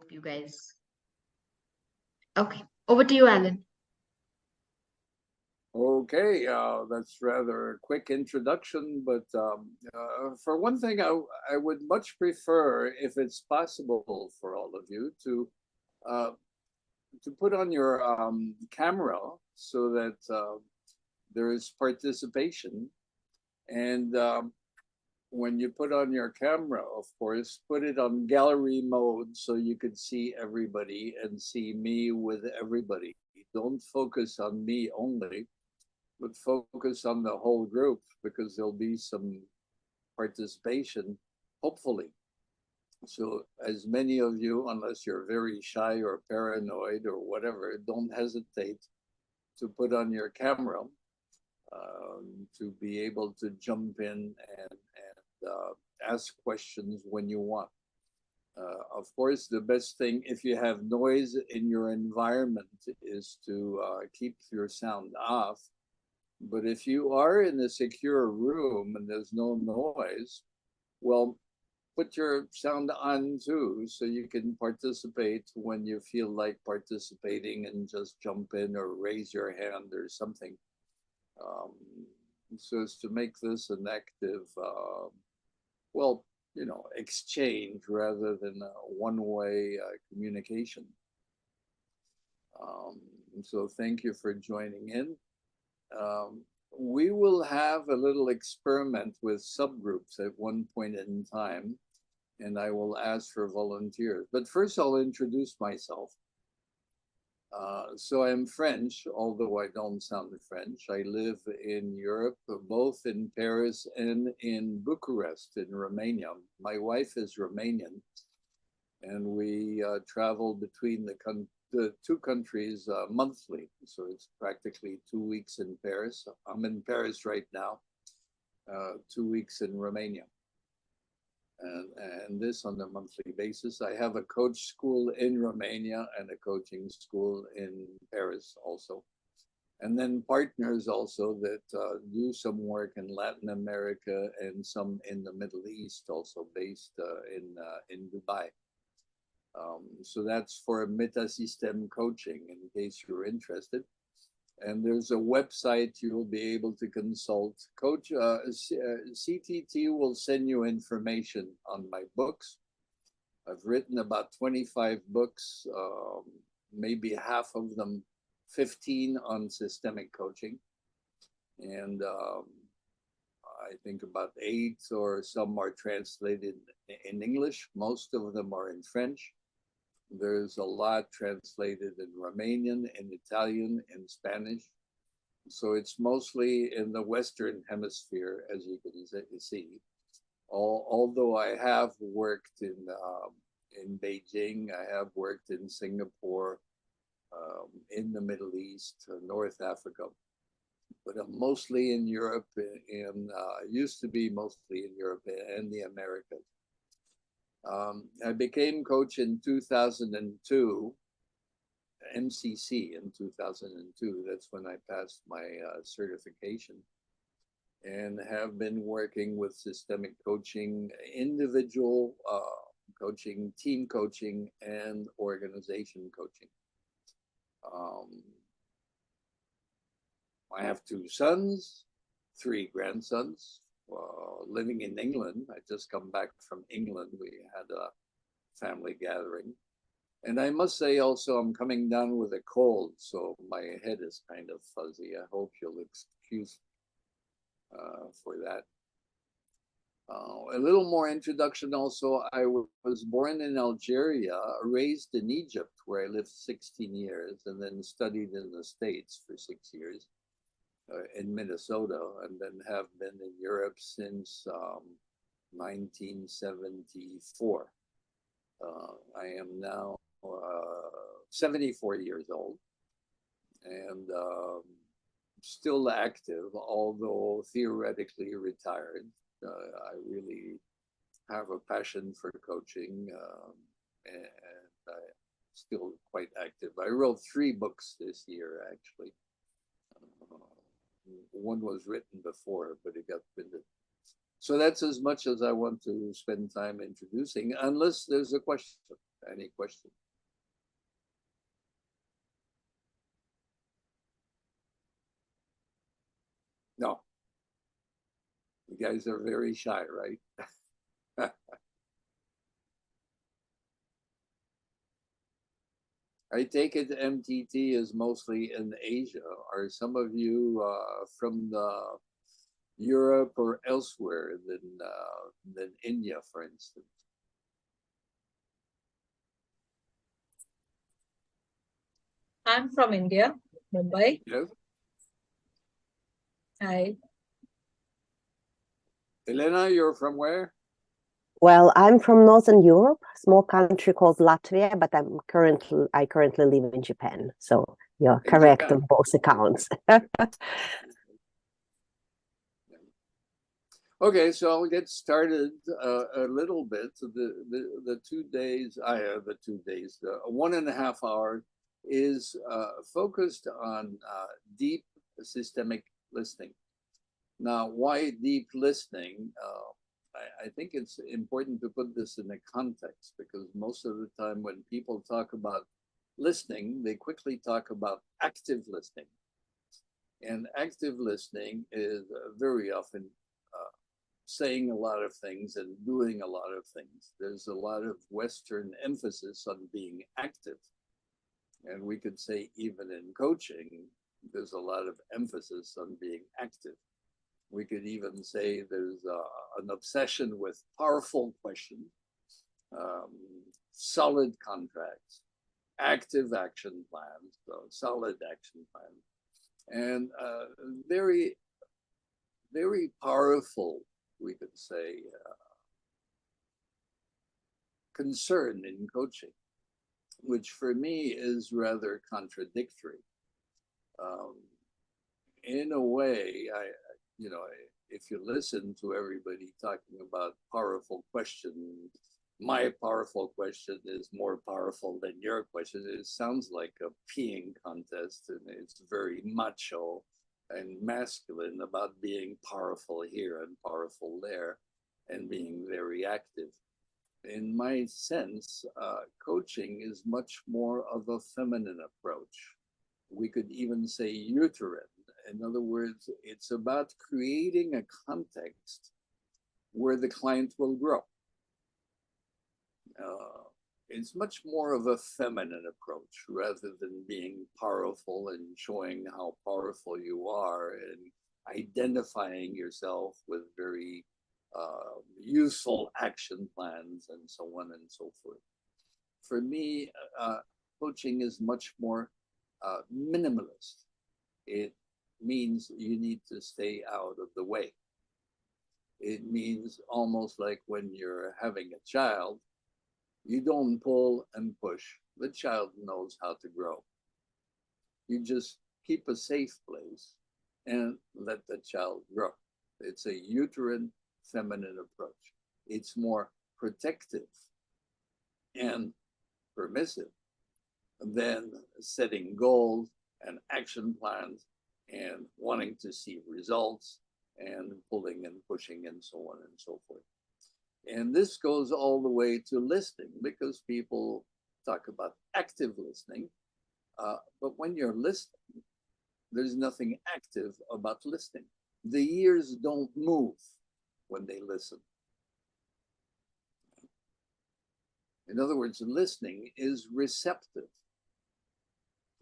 you guys. Okay, over to you, Alan. Okay, that's rather a quick introduction, but for one thing, I would much prefer, if it's possible for all of you, uh, to put on your camera so that there is participation. And when you put on your camera, of course, put it on gallery mode so you could see everybody and see me with everybody. Don't focus on me only, but focus on the whole group because there'll be some participation, hopefully. So, as many of you, unless you're very shy or paranoid or whatever, don't hesitate to put on your camera to be able to jump in and ask questions when you want. Of course, the best thing if you have noise in your environment is to keep your sound off. But if you are in a secure room and there's no noise, well, put your sound on too, so you can participate when you feel like participating and just jump in or raise your hand or something. Um, so as to make this an active, well, exchange rather than a one-way communication. Um, so thank you for joining in. We will have a little experiment with subgroups at one point in time, and I will ask for volunteers. But first, I'll introduce myself. So I'm French, although I don't sound French. I live in Europe, both in Paris and in Bucharest in Romania. My wife is Romanian, and we travel between the two countries monthly. So it's practically 2 weeks in Paris. I'm in Paris right now, 2 weeks in Romania. And this on a monthly basis. I have a coach school in Romania and a coaching school in Paris also. And then partners also that do some work in Latin America and some in the Middle East, also based in Dubai. So that's for Metasystem coaching, in case you're interested. And there's a website you'll be able to consult. CTT will send you information on my books. I've written about 25 books, maybe half of them, 15 on systemic coaching. And I think about 8 or some are translated in English. Most of them are in French. There's a lot translated in Romanian, in Italian, in Spanish. So it's mostly in the Western Hemisphere, as you can see. Although I have worked in Beijing, I have worked in Singapore, in the Middle East, North Africa, but I'm mostly in Europe, and used to be mostly in Europe and the Americas. I became coach in 2002, MCC in 2002. That's when I passed my certification, and have been working with systemic coaching, individual coaching, team coaching, and organization coaching. I have 2 sons, 3 grandsons. Living in England. I just come back from England. We had a family gathering. And I must say also, I'm coming down with a cold, so my head is kind of fuzzy. I hope you'll excuse for that. A little more introduction also. I was born in Algeria, raised in Egypt, where I lived 16 years, and then studied in the States for 6 years. In Minnesota, and then have been in Europe since 1974. I am now 74 years old and still active, although theoretically retired. I really have a passion for coaching, and I'm still quite active. I wrote 3 books this year, actually. One was written before, but it got printed. So that's as much as I want to spend time introducing, unless there's a question. Any questions? No. You guys are very shy, right? I take it MTT is mostly in Asia. Are some of you from Europe or elsewhere than India, for instance? I'm from India, Mumbai. Yes. Hi. Elena, you're from where? Well, I'm from Northern Europe, a small country called Latvia, but I currently live in Japan. So you're In correct Japan. on both accounts. Okay, so I'll get started a little bit. The 2 days, the 2 days, the 1.5 hour is focused on deep systemic listening. Now, why deep listening? I think it's important to put this in a context because most of the time when people talk about listening, they quickly talk about active listening. And active listening is very often saying a lot of things and doing a lot of things. There's a lot of Western emphasis on being active. And we could say even in coaching, there's a lot of emphasis on being active. We could even say there's an obsession with powerful questions, solid contracts, active action plans, so solid action plans, and very, very powerful, we could say, concern in coaching, which for me is rather contradictory. In a way, if you listen to everybody talking about powerful questions, my powerful question is more powerful than your question. It sounds like a peeing contest, and it's very macho and masculine about being powerful here and powerful there and being very active. In my sense, coaching is much more of a feminine approach. We could even say uterine. In other words, it's about creating a context where the client will grow. It's much more of a feminine approach rather than being powerful and showing how powerful you are and identifying yourself with very useful action plans and so on and so forth. For me, coaching is much more minimalist. It means you need to stay out of the way. It means almost like when you're having a child, you don't pull and push. The child knows how to grow. You just keep a safe place and let the child grow. It's a uterine feminine approach. It's more protective and permissive than setting goals and action plans and wanting to see results and pulling and pushing and so on and so forth. And this goes all the way to listening because people talk about active listening. But when you're listening, there's nothing active about listening. The ears don't move when they listen. In other words, listening is receptive.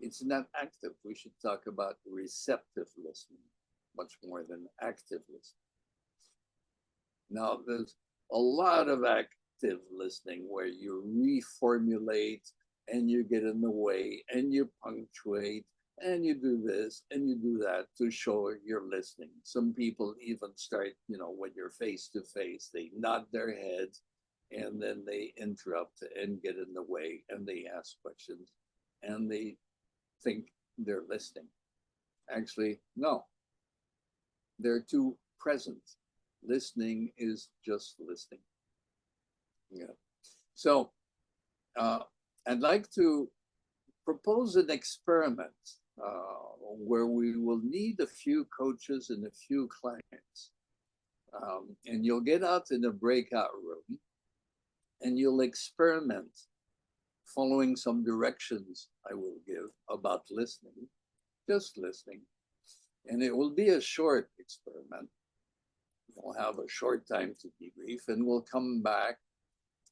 It's not active. We should talk about receptive listening much more than active listening. Now, there's a lot of active listening where you reformulate and you get in the way and you punctuate and you do this and you do that to show you're listening. Some people even start, when you're face to face, they nod their heads and then they interrupt and get in the way and they ask questions and they think they're listening. Actually, no. They're too present. Listening is just listening. Yeah. So I'd like to propose an experiment where we will need a few coaches and a few clients. And you'll get out in a breakout room and you'll experiment following some directions I will give about listening, just listening. And it will be a short experiment. We'll have a short time to debrief, and we'll come back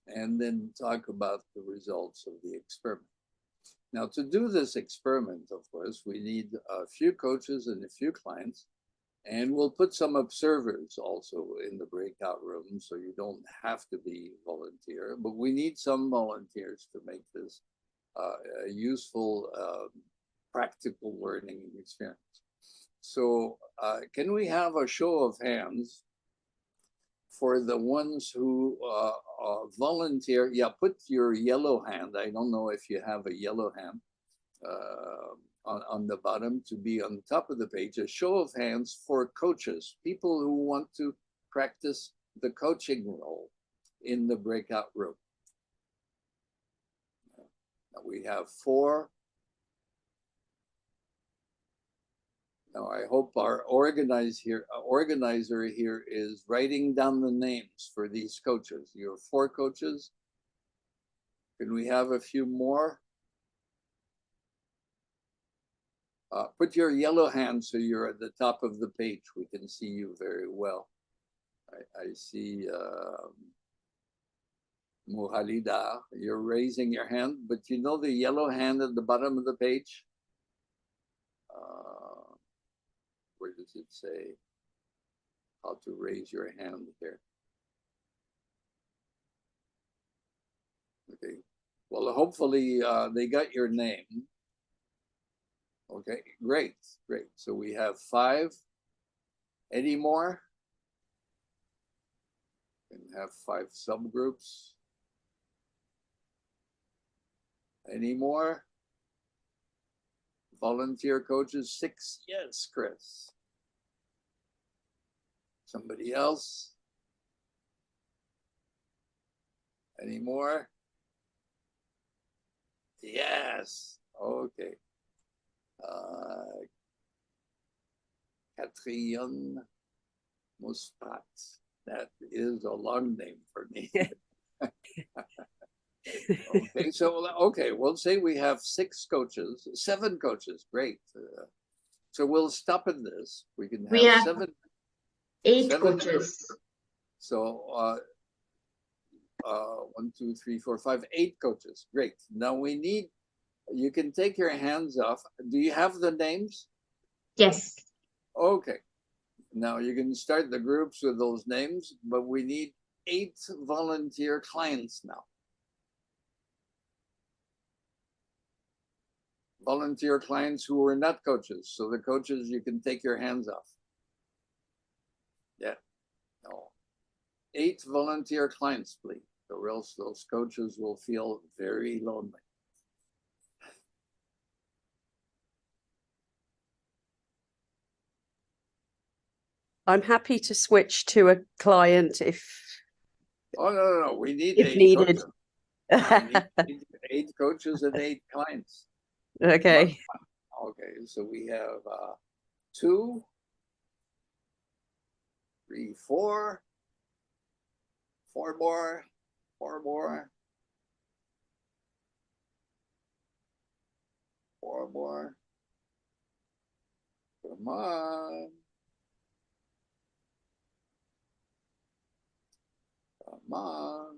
and then talk about the results of the experiment. Now, to do this experiment, of course, we need a few coaches and a few clients, and we'll put some observers also in the breakout room, so you don't have to be volunteer, but we need some volunteers to make this a useful, practical learning experience. So can we have a show of hands for the ones who volunteer? Yeah, put your yellow hand. I don't know if you have a yellow hand on the bottom to be on top of the page. A show of hands for coaches, people who want to practice the coaching role in the breakout room. Now we have 4. Now, I hope our organizer here is writing down the names for these coaches. You have 4 coaches. Can we have a few more? Put your yellow hand so you're at the top of the page. We can see you very well. I see Muhalida, you're raising your hand, but you know the yellow hand at the bottom of the page? Where does it say how to raise your hand here? Okay, well, hopefully they got your name. Okay, great, great. So we have 5. Any more? We can have 5 subgroups. Any more? Volunteer coaches, 6. Yes, Chris. Somebody else? Any more? Yes. Okay. Catrion Muspat. That is a long name for me. Okay, so we'll say we have 6 coaches, 7 coaches. Great. So we'll stop at this. We can have 7, 8 7 coaches. So 1, 2, 3, 4, 5, 8 coaches. Great. Now we need. You can take your hands off. Do you have the names? Yes. Okay. Now you can start the groups with those names, but we need 8 volunteer clients now. Volunteer clients who are not coaches. So the coaches, you can take your hands off. Yeah. No. 8 volunteer clients, please, or else those coaches will feel very lonely. I'm happy to switch to a client if Oh, no. We need if 8 needed. coaches. We need 8 coaches and 8 clients. Okay. Okay, so we have 2, 3, 4, 4 more, 4 more, 4 more. Come on. Come on.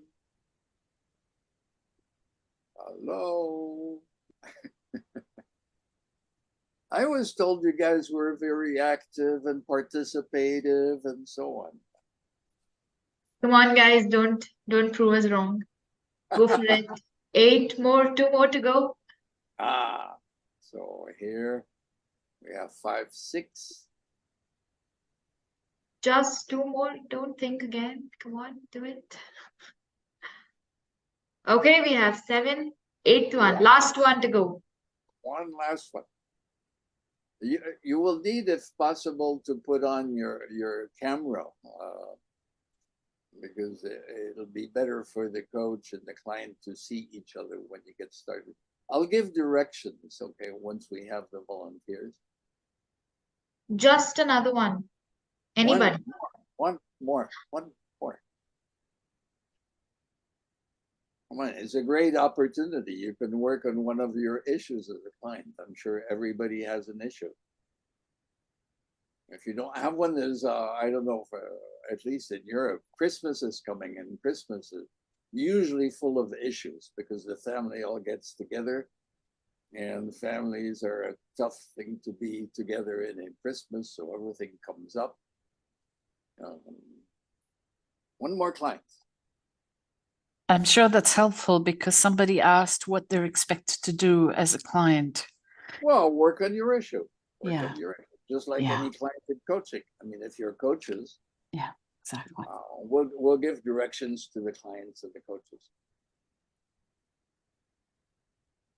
Hello. I was told you guys were very active and participative and so on. Come on, guys, don't prove us wrong. Go for it. 8 more, 2 more to go. So here we have 5, 6. Just 2 more. Don't think again. Come on, do it. Okay, we have 7, 8 one. Yeah. Last one to go. One last one. You will need, if possible, to put on your camera because it'll be better for the coach and the client to see each other when you get started. I'll give directions, okay, once we have the volunteers. Just another one. Anybody? One more. Come on, it's a great opportunity. You can work on one of your issues as a client. I'm sure everybody has an issue. If you don't have one, there's, I don't know, for, at least in Europe, Christmas is coming, and Christmas is usually full of issues because the family all gets together, and families are a tough thing to be together in Christmas, so everything comes up. One more client. I'm sure that's helpful because somebody asked what they're expected to do as a client. Well, work on your issue. Work Yeah. on your issue. Just like Yeah. any client in coaching. I mean, if you're coaches, Yeah, exactly. we'll give directions to the clients and the coaches.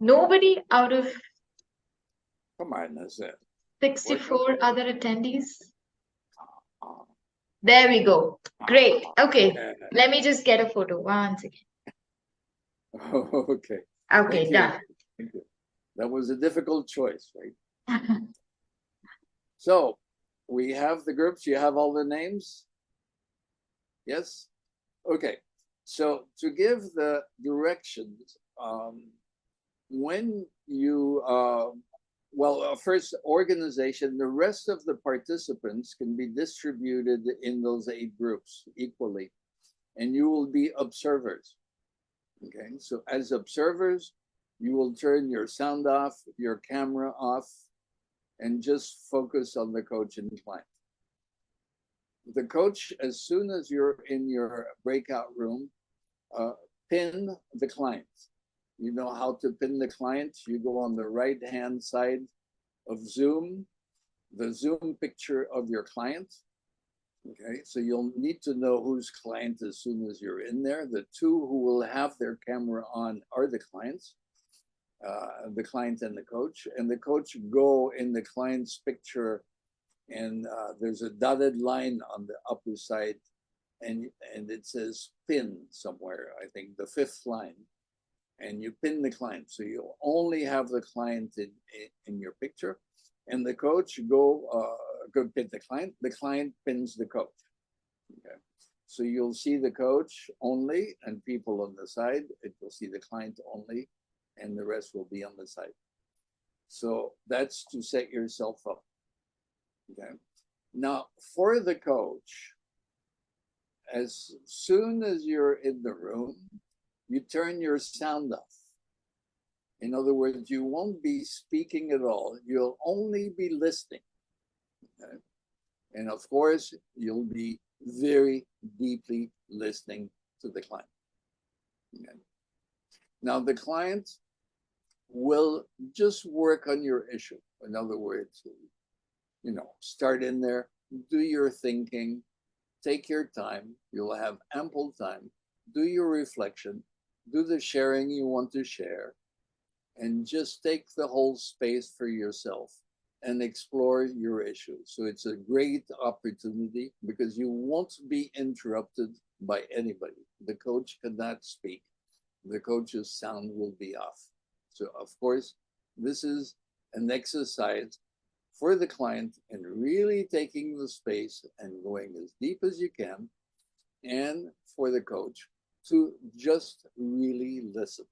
Nobody out of Come on, that's it. 64 other attendees? Uh, There we go. Great. Okay. yeah. Let me just get a photo. One second. Okay. Okay, Thank you. done. Thank you. That was a difficult choice, right? So we have the groups. You have all the names? Yes? Okay. So to give the directions, when you, first organization, the rest of the participants can be distributed in those 8 groups equally, and you will be observers. Okay, so as observers, you will turn your sound off, your camera off, and just focus on the coach and the client. The coach, as soon as you're in your breakout room, pin the client. You know how to pin the client. You go on the right-hand side of Zoom, the Zoom picture of your client. Okay, so you'll need to know whose client as soon as you're in there. The 2 who will have their camera on are the clients, the client and the coach. And the coach go in the client's picture, and there's a dotted line on the upper side, and it says pin somewhere, I think the 5th line. And you pin the client. So you'll only have the client in your picture. And the coach go pin the client pins the coach. Okay. So you'll see the coach only and people on the side. It will see the client only, and the rest will be on the side. So that's to set yourself up. Okay. Now for the coach, as soon as you're in the room, you turn your sound off. In other words, you won't be speaking at all. You'll only be listening. Okay? And of course, you'll be very deeply listening to the client. Okay? Now, the client will just work on your issue. In other words, start in there, do your thinking, take your time. You'll have ample time. Do your reflection, do the sharing you want to share, and just take the whole space for yourself and explore your issues. So it's a great opportunity because you won't be interrupted by anybody. The coach cannot speak. The coach's sound will be off. So of course, this is an exercise for the client in really taking the space and going as deep as you can, and for the coach to just really listen.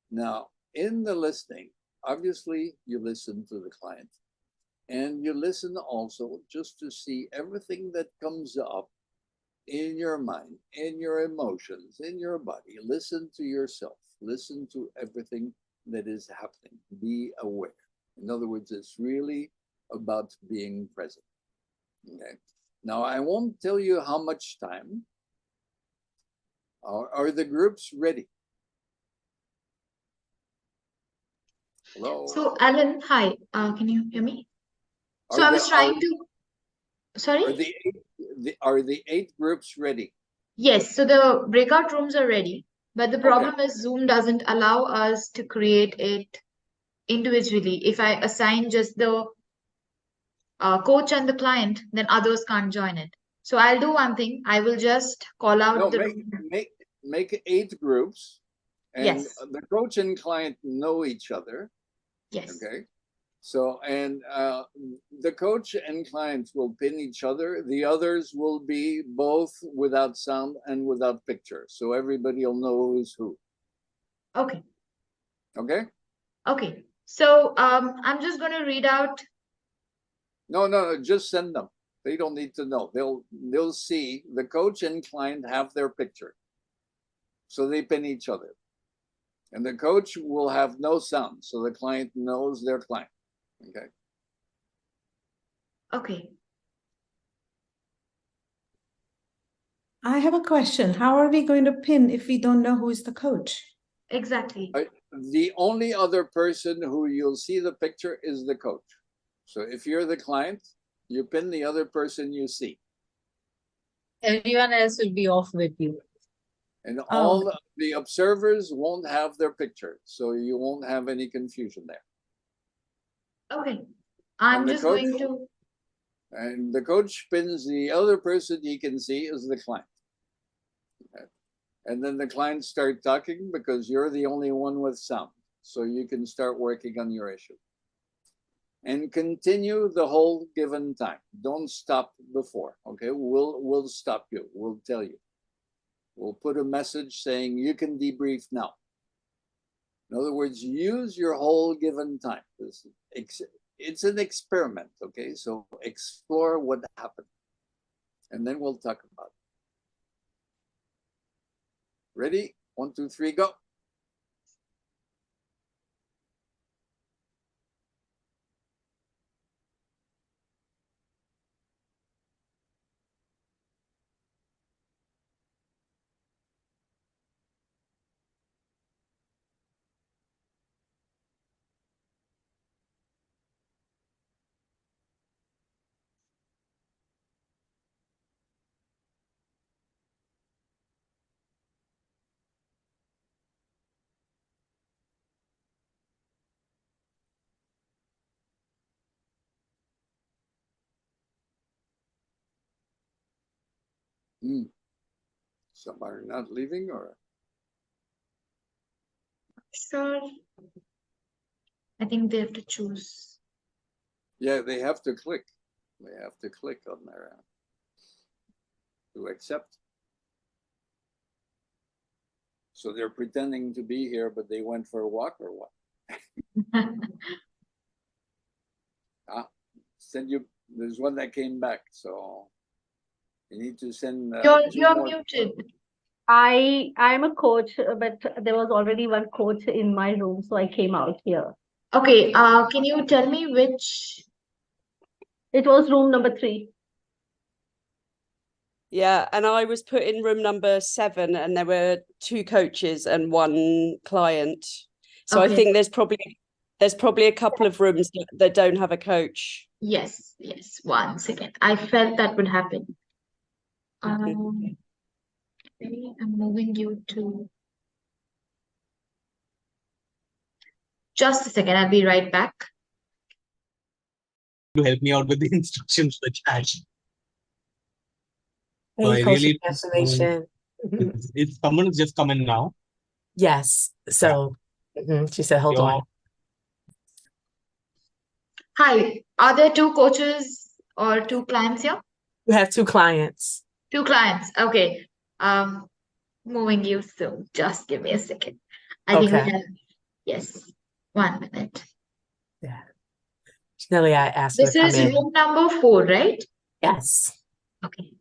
Now, in the listening, obviously you listen to the client, and you listen also just to see everything that comes up in your mind, in your emotions, in your body. Listen to yourself. Listen to everything that is happening. Be aware. In other words, it's really about being present. Okay. Now, I won't tell you how much time. Are the groups ready? Hello? So, Alan, hi. Can you hear me? So Are I the- was trying to, sorry? Are the 8 groups ready? Yes, so the breakout rooms are ready, but the problem is Zoom doesn't allow us to create it individually. If I assign just the coach and the client, then others can't join it. So I'll do one thing. I will just call out No, the make 8 groups, and Yes. the coach and client know each other. Yes. Okay. So, and the coach and client will pin each other. The others will be both without sound and without picture. So everybody will know who's who. Okay. Okay? Okay. So I'm just going to read out. No, just send them. They don't need to know. They'll see the coach and client have their picture. So they pin each other. And the coach will have no sound. So the client knows their client. Okay. Okay. I have a question. How are we going to pin if we don't know who is the coach? Exactly. The only other person who you'll see the picture is the coach. So if you're the client, you pin the other person you see. Everyone else will be off with you. And all the observers won't have their picture. So you won't have any confusion there. Okay. I'm And the just coach- going to. And the coach pins the other person he can see is the client. Okay. And then the clients start talking because you're the only one with sound. So you can start working on your issue. And continue the whole given time. Don't stop before. Okay, we'll stop you. We'll tell you. We'll put a message saying you can debrief now. In other words, use your whole given time. It's an experiment, okay? So explore what happened. And then we'll talk about it. Ready? 1, 2, 3, go. Some are not leaving or? Sure. I think they have to choose. Yeah, they have to click. They have to click on their to accept. So they're pretending to be here, but they went for a walk or what? Send you. There's one that came back, so you need to send. You're muted. I'm a coach, but there was already one coach in my room, so I came out here. Okay. Can you tell me which? It was room number 3. Yeah, and I was put in room number 7, and there were 2 coaches and 1 client. So I Okay. think there's probably a couple of rooms that don't have a coach. Yes. 1 second. I felt that would happen. Okay, I'm moving you to. Just a second. I'll be right back. To help me out with the instructions for the chat. So Any I post really procrastination. it's someone who's just come in now. Yes. So she said, hold on. Hi. Are there 2 coaches or 2 clients here? We have 2 clients. 2 clients. Okay. Moving you. So just give me a second. I think we Okay. have. Yes. 1 minute. Yeah. Chanelli, I asked her This to come is in. room number 4, right? Yes. Okay.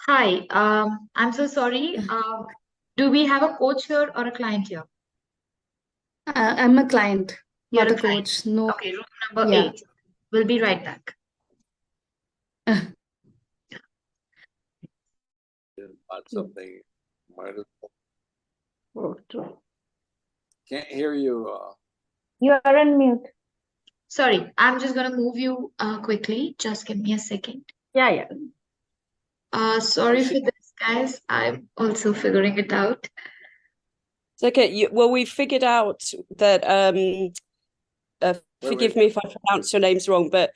Hi. I'm so sorry. Do we have a coach here or a client here? I'm a client, You're not a a client. coach. No. Okay, room number Yeah. 8. We'll be right back. About something. Might as well. Oh, true. Can't hear you. You are on mute. Sorry, I'm just gonna move you quickly. Just give me a second. Yeah. Sorry for this, guys. I'm also figuring it out. It's okay. Well, we figured out that forgive me if I pronounce your names wrong, but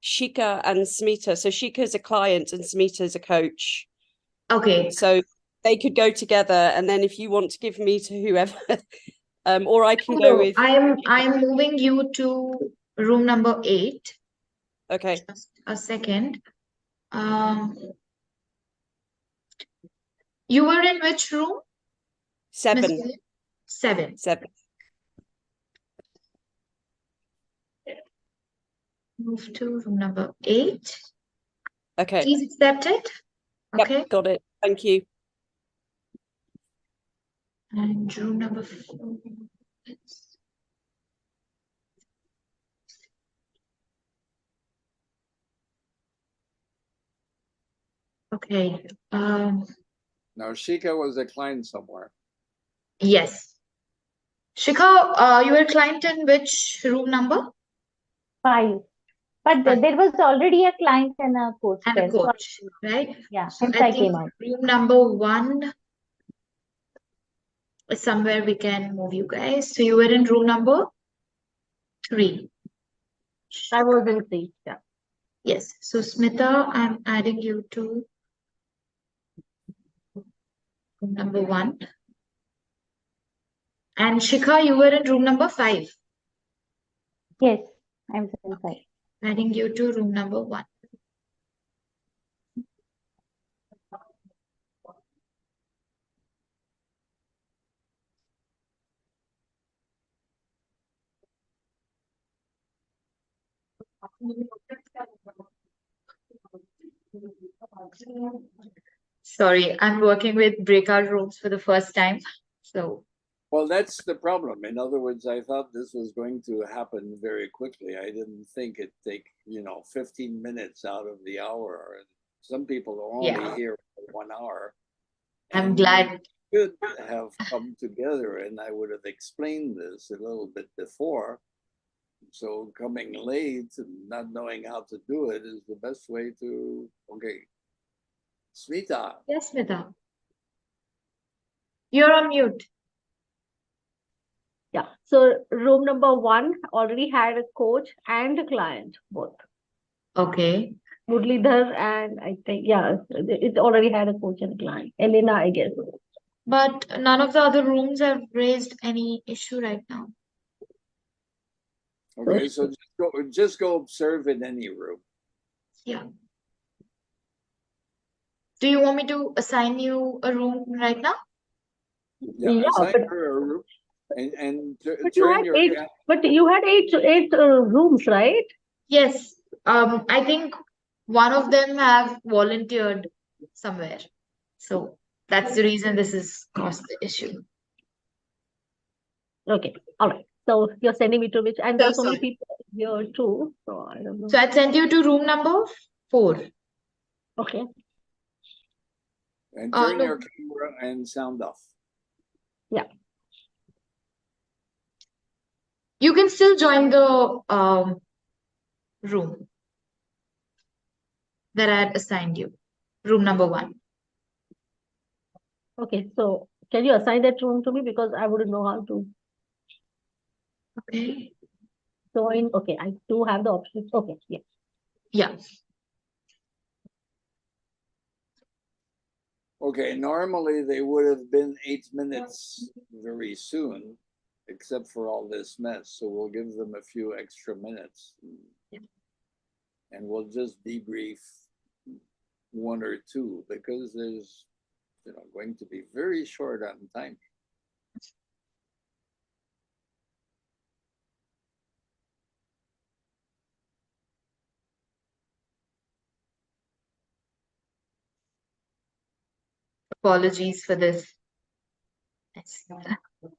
Shika and Smita. So Shika's a client and Smita's a coach. Okay. So they could go together, and then if you want to give me to whoever, Or I can go So with. I'm moving you to room number 8. Okay. Just a second. You were in which room? 7. Miss William? 7. 7. Move to room number 8. Okay. Please accept it. Okay. Yep, got it. Thank you. And room number 4. Okay. Now, Shika was a client somewhere. Yes. Shikha, you were client in which room number? 5. But there was already a client and a coach And there. a coach, right? Yeah, So hence I I think came out. room number 1 is somewhere we can move you guys. So you were in room number 3. I was in 3. Yeah. Yes. So Smita, I'm adding you to room number 1. And Shikha, you were in room number 5. Yes, I'm inside. Adding you to room number 1. Sorry, I'm working with breakout rooms for the first time. So, Well, that's the problem. In other words, I thought this was going to happen very quickly. I didn't think it'd take, 15 minutes out of the hour. Some people are only here for 1 hour. I'm And glad. we could have come together, and I would have explained this a little bit before. So coming late and not knowing how to do it is the best way to, okay. Smita. Yes, Smita. You're on mute. Yeah. So room number 1 already had a coach and a client, both. Okay. Murlidhar and I think, yeah, it already had a coach and a client. Elena, I guess. But none of the other rooms have raised any issue right now. Okay, so just go observe in any room. Yeah. Do you want me to assign you a room right now? Yeah, assign her a room and But you turn had your 8. But you had 8 rooms, right? Yes. I think one of them have volunteered somewhere. So that's the reason this is caused the issue. Okay. All right. So you're sending me to which, and there are so many people here too. So I don't know. So I sent you to room number 4. Okay. and turn No. your camera and sound off. Yeah. You can still join the room that I had assigned you. Room number 1. Okay. So can you assign that room to me, because I wouldn't know how to Okay. join? Okay. I do have the options. Okay. Yeah. Yeah. Okay, normally they would have been 8 minutes very soon, except for all this mess. So we'll give them a few extra minutes. And we'll just debrief 1 or 2 because there's going to be very short on time. Apologies for this.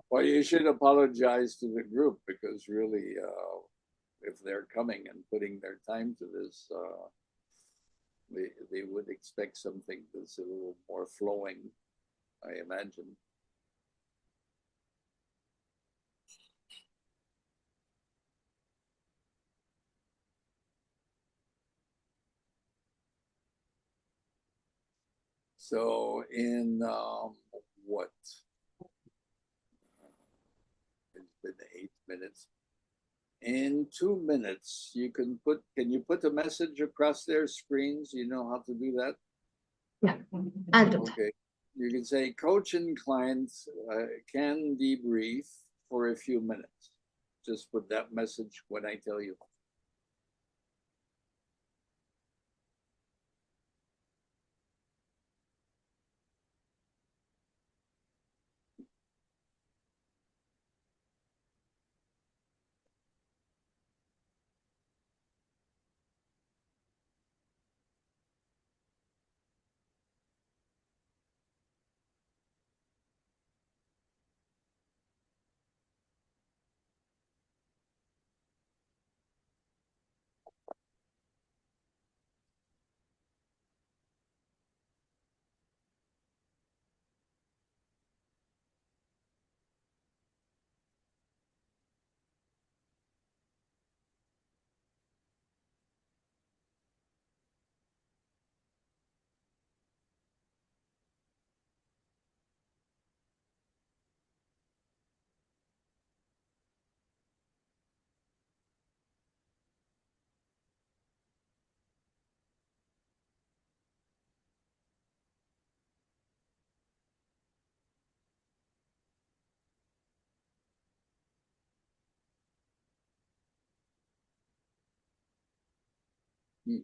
Well, you should apologize to the group because really, if they're coming and putting their time to this, they would expect something that's a little more flowing, I imagine. So in what? It's been 8 minutes. In 2 minutes, can you put a message across their screens? You know how to do that? Yeah, I'll do that. Okay. You can say coach and clients can debrief for a few minutes. Just put that message when I tell you.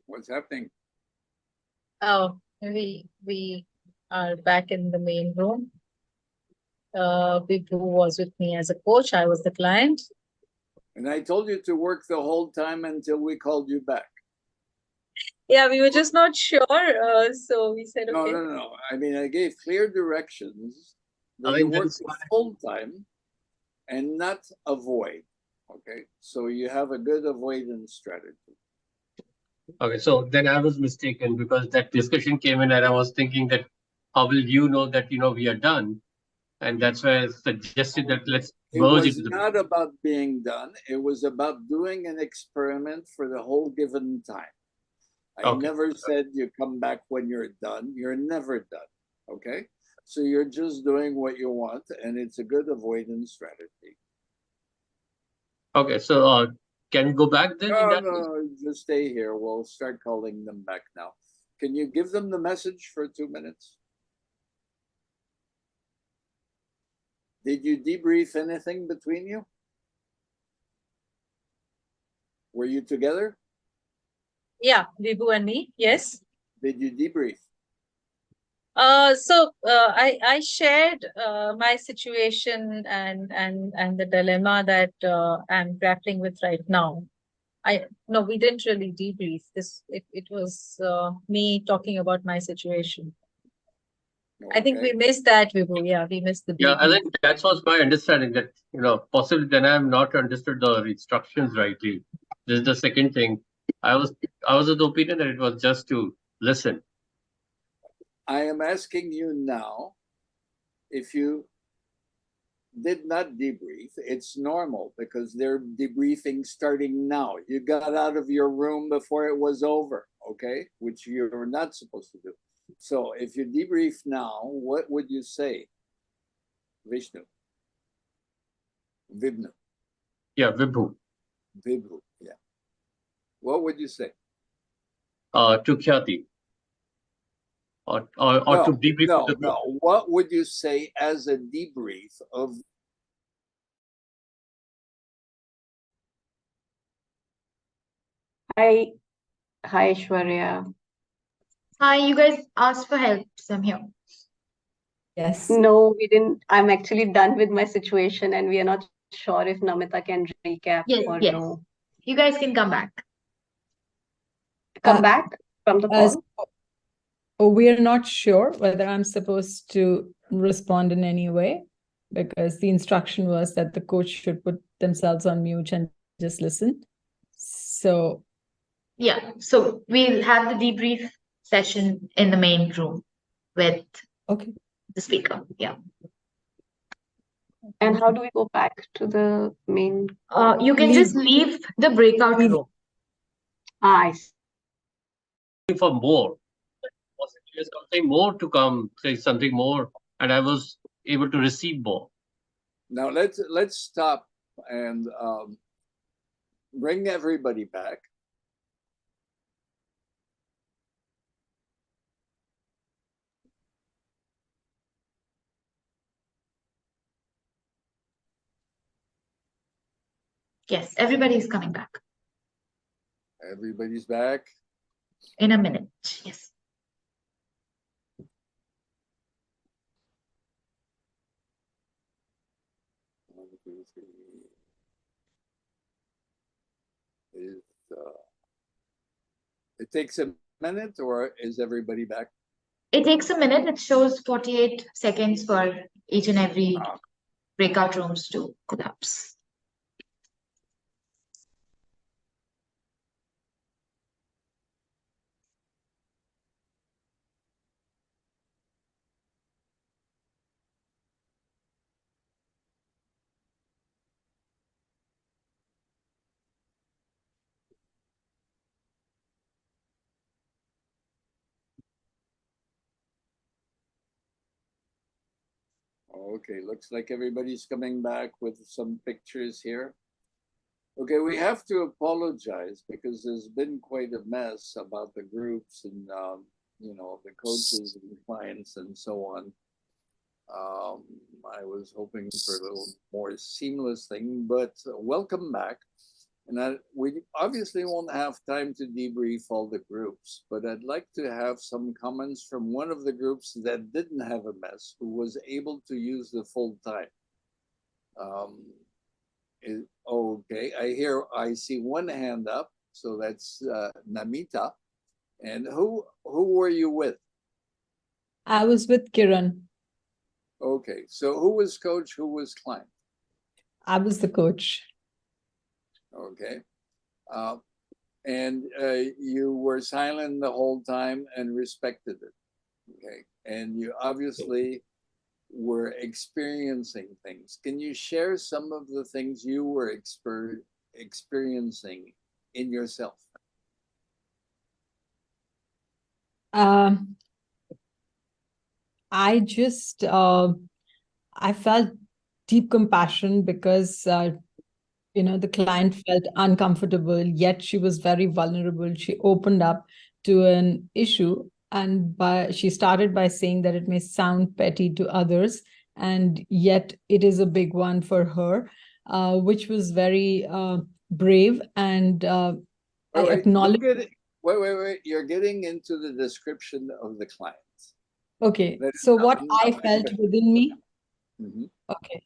What's happening? Oh, we are back in the main room. Vibhu was with me as a coach. I was the client. And I told you to work the whole time until we called you back. Yeah, we were just not sure. So we said, No, okay. no. I mean, I gave clear directions that I you mean, that work is the full time and not avoid. Okay, so you have a good avoidance strategy. okay. So then I was mistaken because that discussion came in and I was thinking that how will you know that we are done? And that's why I suggested that let's It merge was into the not about being done. It was about doing an experiment for the whole given time. I Okay. never said you come back when you're done. You're never done. Okay, so you're just doing what you want, and it's a good avoidance strategy. Okay. So can we go back then in that case? No, just stay here. We'll start calling them back now. Can you give them the message for 2 minutes? Did you debrief anything between you? Were you together? Yeah, Vibhu and me. Yes. Did you debrief? I shared my situation and the dilemma that I'm grappling with right now. No, we didn't really debrief this. It was me talking about my situation. I think we missed that, Vibhu. Yeah, we missed the Yeah, I debrief. think that was my understanding that, possibly then I have not understood the instructions rightly. This is the second thing. I was of the opinion that it was just to listen. I am asking you now if you did not debrief. It's normal because they're debriefing starting now. You got out of your room before it was over, okay? Which you're not supposed to do. So if you debrief now, what would you say? Vishnu. Vibnu. Yeah, Vibhu. Vibhu, yeah. What would you say? To Khyati. Or No, to debrief no, the group. no. What would you say as a debrief of? Hi, Aishwarya. Hi, you guys asked for help, so I'm here. Yes. No, we didn't. I'm actually done with my situation, and we are not sure if Namita can recap Yes, or yes. no. You guys can come back. Come back from the call. We are not sure whether I'm supposed to respond in any way because the instruction was that the coach should put themselves on mute and just listen. So Yeah, so we'll have the debrief session in the main room with the speaker. Yeah. And how do we go back to the main? You can just leave the breakout room. I see. For more. Possibly something more to come, say something more, and I was able to receive more. Now let's stop and bring everybody back. Yes, everybody is coming back Everybody's back. in a minute. Yes. It takes a minute, or is everybody back? It takes a minute. It shows 48 seconds for each and every breakout rooms to collapse. Okay, looks like everybody's coming back with some pictures here. Okay, we have to apologize because there's been quite a mess about the groups and you know, the coaches and clients and so on. I was hoping for a little more seamless thing, but welcome back. And we obviously won't have time to debrief all the groups, but I'd like to have some comments from one of the groups that didn't have a mess, who was able to use the full time. Okay, I see one hand up, so that's Namita. And who were you with? I was with Kiran. Okay, so who was coach, who was client? I was the coach. Okay. And you were silent the whole time and respected it. Okay. And you obviously were experiencing things. Can you share some of the things you were experiencing in yourself? I just, I felt deep compassion because, you know, the client felt uncomfortable, yet she was very vulnerable. She opened up to an issue, and she started by saying that it may sound petty to others, and yet it is a big one for her, which was very brave. And I acknowledge. Wait. You're getting into the description of the client. Okay, so what I felt within me. Mm-hmm. Okay.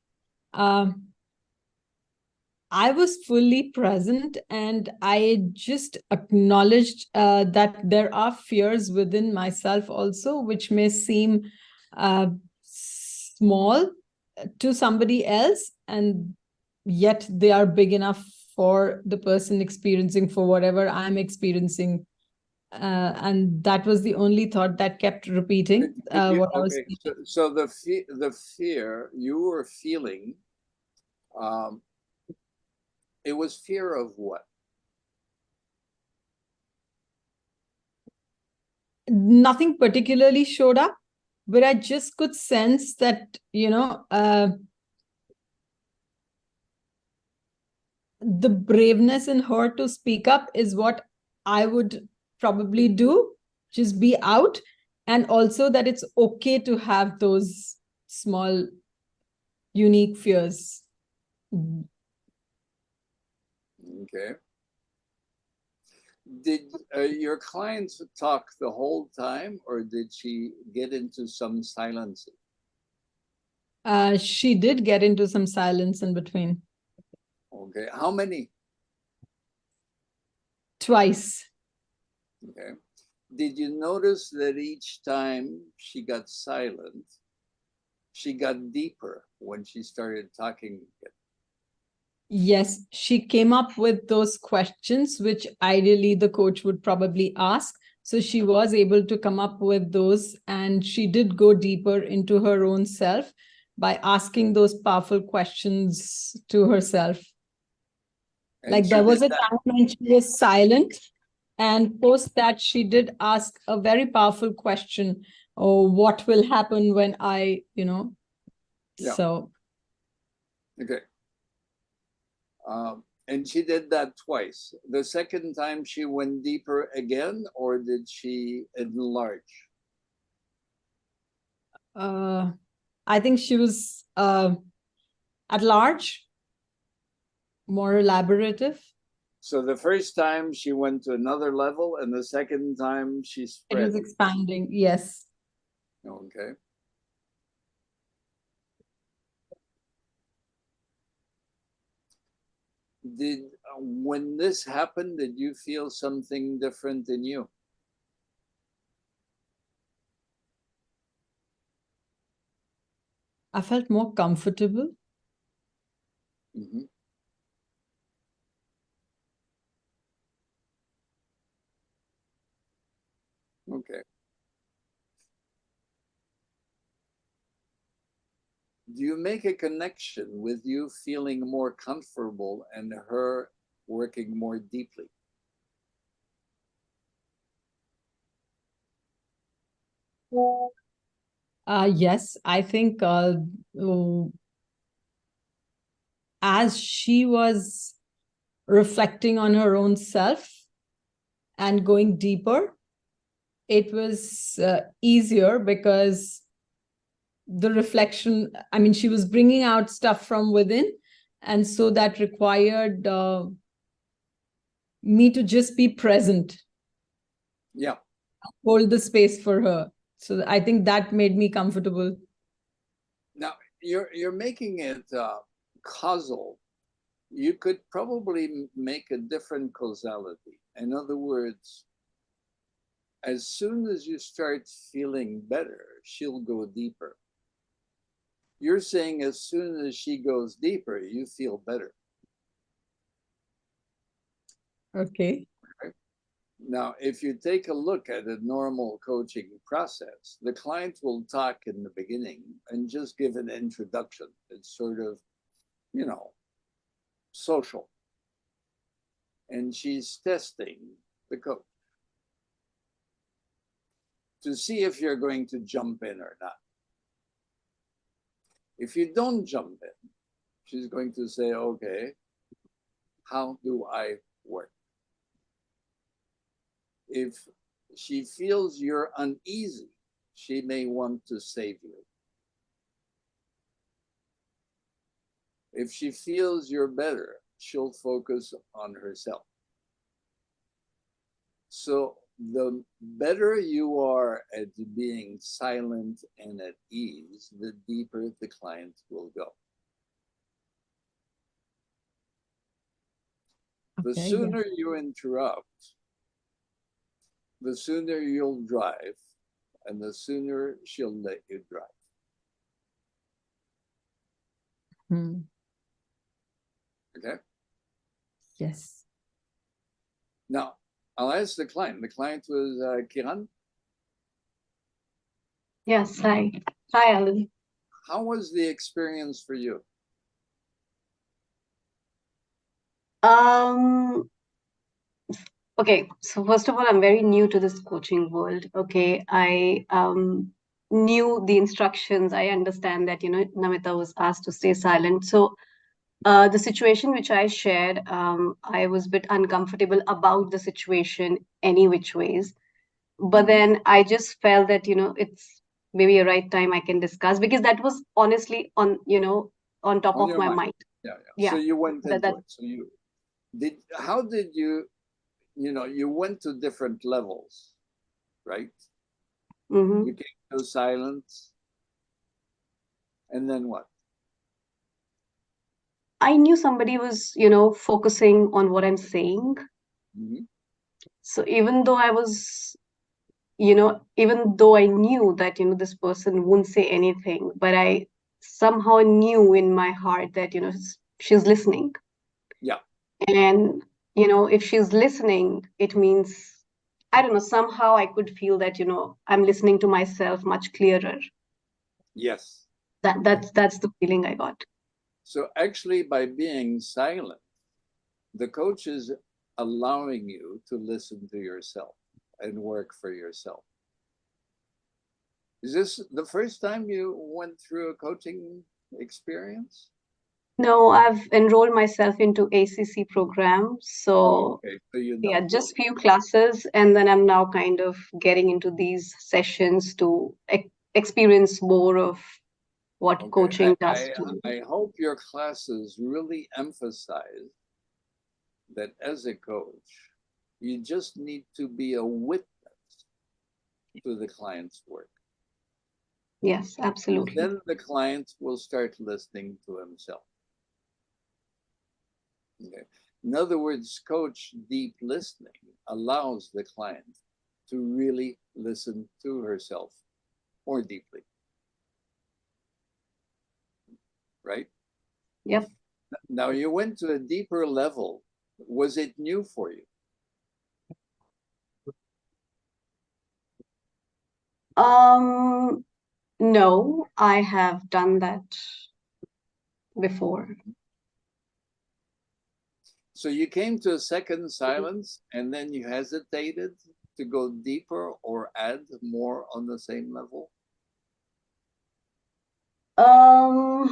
I was fully present, and I just acknowledged that there are fears within myself also, which may seem small to somebody else, and yet they are big enough for the person experiencing for whatever I'm experiencing. And that was the only thought that kept repeating what I was thinking. So the fear you were feeling, it was fear of what? Nothing particularly showed up, but I just could sense that, you know, the braveness in her to speak up is what I would probably do, just be out. And also that it's okay to have those small, unique fears. Okay. Did your clients talk the whole time, or did she get into some silence? She did get into some silence in between. Okay. How many? Twice. Okay. Did you notice that each time she got silent, she got deeper when she started talking again? Yes, she came up with those questions, which ideally the coach would probably ask. So she was able to come up with those, and she did go deeper into her own self by asking those powerful questions to herself. And like there was a time when she was silent, and post that she did ask a very powerful question, oh, what will happen when I, you know, so. Okay. And she did that twice. The second time she went deeper again, or did she enlarge? I think she was at large. more elaborative. So the first time she went to another level, and the second time she It spread. was expanding, yes. Okay. When this happened, did you feel something different in you? I felt more comfortable. Mm-hmm. Okay. Do you make a connection with you feeling more comfortable and her working more deeply? Yes, I think as she was reflecting on her own self and going deeper, it was easier because the reflection, I mean, she was bringing out stuff from within. And so that required me to just be present. Yeah. Hold the space for her. So I think that made me comfortable. Now, you're making it causal. You could probably make a different causality. In other words, as soon as you start feeling better, she'll go deeper. You're saying as soon as she goes deeper, you feel better. Okay. Now, if you take a look at a normal coaching process, the client will talk in the beginning and just give an introduction. It's sort of, social. And she's testing the coach to see if you're going to jump in or not. If you don't jump in, she's going to say, okay, how do I work? If she feels you're uneasy, she may want to save you. If she feels you're better, she'll focus on herself. So the better you are at being silent and at ease, the deeper the client will go. The sooner you interrupt, the sooner you'll drive, and the sooner she'll let you drive. Okay? Yes. Now, I'll ask the client. The client was Kiran? Yes, hi. Hi, Alan. How was the experience for you? Okay, so first of all, I'm very new to this coaching world. Okay, I knew the instructions. I understand that, Namita was asked to stay silent. So the situation which I shared, I was a bit uncomfortable about the situation any which ways. But then I just felt that, it's maybe a right time I can discuss, because that was honestly on top of my mind. Yeah. So you went into it. So how did you, you went to different levels, right? Mm-hmm. You came to silence. And then what? I knew somebody was, focusing on what I'm saying. Mm-hmm. So even though I was, even though I knew that, this person wouldn't say anything, but I somehow knew in my heart that, she's listening. Yeah. And, if she's listening, it means, I don't know, somehow I could feel that, I'm listening to myself much clearer. Yes. That's the feeling I got. So actually, by being silent, the coach is allowing you to listen to yourself and work for yourself. Is this the first time you went through a coaching experience? No, I've enrolled myself into ACC program. So, okay. So yeah, just few classes. And then I'm now kind of getting into these sessions to experience more of what Okay. coaching does to you. I hope your classes really emphasize that as a coach, you just need to be a witness to the client's work. Yes, absolutely. Then the client will start listening to himself. Okay. In other words, coach deep listening allows the client to really listen to herself more deeply. Right? Yep. Now you went to a deeper level. Was it new for you? No, I have done that before. So you came to a second silence and then you hesitated to go deeper or add more on the same level? I'm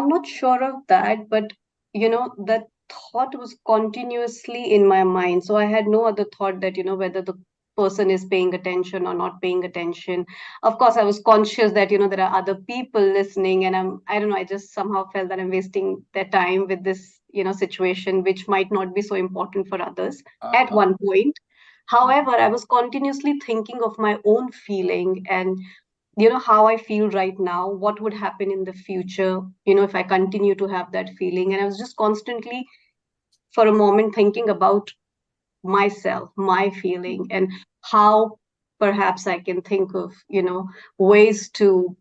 not sure of that, but that thought was continuously in my mind. So I had no other thought that, whether the person is paying attention or not paying attention. Of course, I was conscious that, there are other people listening, and I don't know, I just somehow felt that I'm wasting their time with this, situation, which might not be so important for others at one point. However, I was continuously thinking of my own feeling and how I feel right now, what would happen in the future, if I continue to have that feeling. And I was just constantly for a moment thinking about myself, my feeling, and how perhaps I can think of, ways to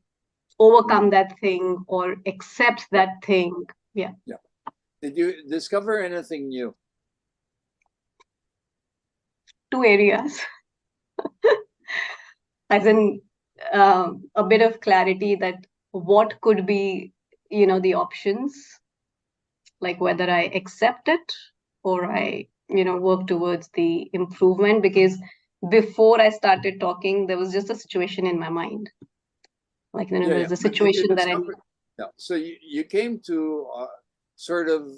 overcome that thing or accept that thing. Yeah. Yeah. Did you discover anything new? 2 areas. As in a bit of clarity that what could be, the options, like whether I accept it or I, work towards the improvement. Because before I started talking, there was just a situation in my mind. Like, there's a situation that I. Yeah. So you came to sort of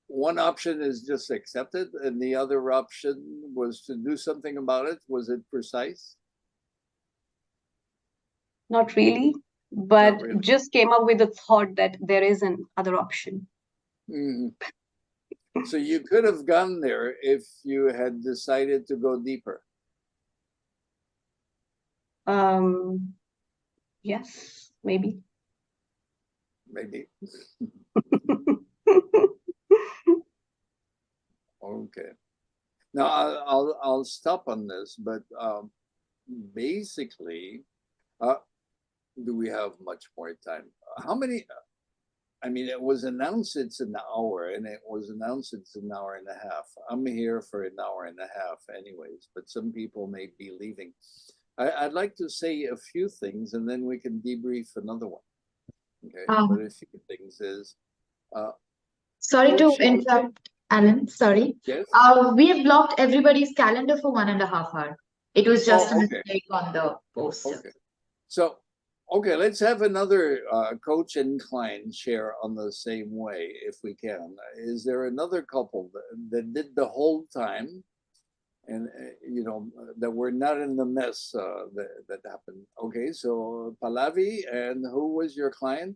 one option is just accept it, and the other option was to do something about it. Was it precise? Not really, but Not really. just came up with the thought that there is an other option. So you could have gone there if you had decided to go deeper. Yes, maybe. Maybe. Okay. Now I'll stop on this, but basically, do we have much more time? How many? I mean, it was announced it's an hour, and it was announced it's an hour and a half. I'm here for an hour and a half, anyways. But some people may be leaving. I'd like to say a few things, and then we can debrief another one. Okay. But a few things is. Sorry to interrupt, Alan. Sorry. Yes. We have blocked everybody's calendar for 1.5 hours. It was just a mistake on the poster. Okay. So, okay, let's have another coach and client share on the same way, if we can. Is there another couple that did the whole time, and that were not in the mess that happened? Okay, so Pallavi, and who was your client?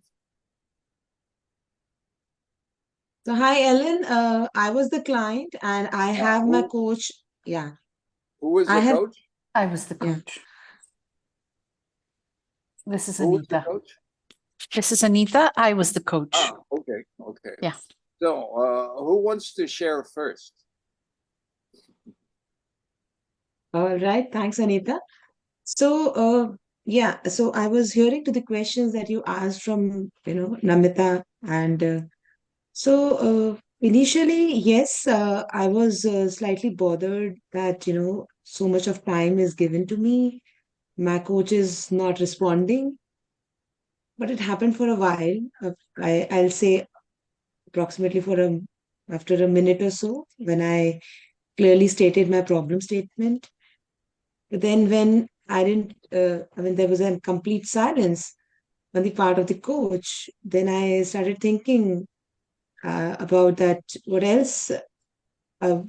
So hi, Ellen. I was the client, and I have my coach. Yeah. Who was the coach? I was the coach. This is Who was the Anita. coach? This is Anita. I was the coach. Okay, okay. Yeah. So, who wants to share first? All right. Thanks, Anita. So, yeah. So I was hearing to the questions that you asked from, Namita, and so initially, yes, I was slightly bothered that, so much of time is given to me. My coach is not responding, but it happened for a while. I'll say approximately after a minute or so, when I clearly stated my problem statement. But then when I didn't, there was a complete silence on the part of the coach, then I started thinking about that. What else?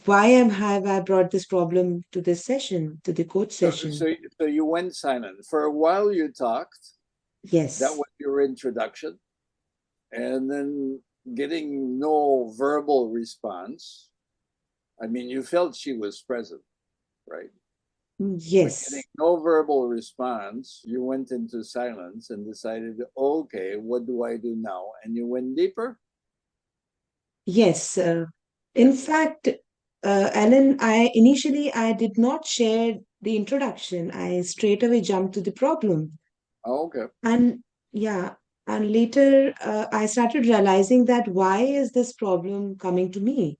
Why have I brought this problem to this session, to the coach session? So you went silent. For a while you talked, Yes. That was your introduction. And then getting no verbal response. I mean, you felt she was present, right? Yes. Getting no verbal response, you went into silence and decided, okay, what do I do now? And you went deeper? Yes. In fact, Alan, initially I did not share the introduction. I straight away jumped to the problem. Oh, okay. And yeah, and later I started realizing that why is this problem coming to me?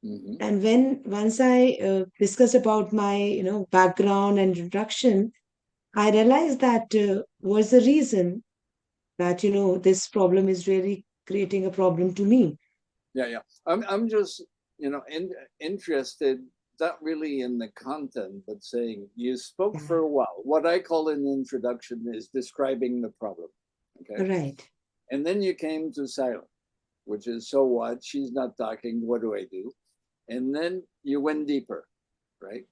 And once I discussed about my background and introduction, I realized that was the reason that this problem is really creating a problem to me. Yeah. I'm just interested, not really in the content, but saying you spoke for a while. What I call an introduction is describing the problem. Okay. Right. And then you came to silence, which is, so what? She's not talking. What do I do? And then you went deeper, right?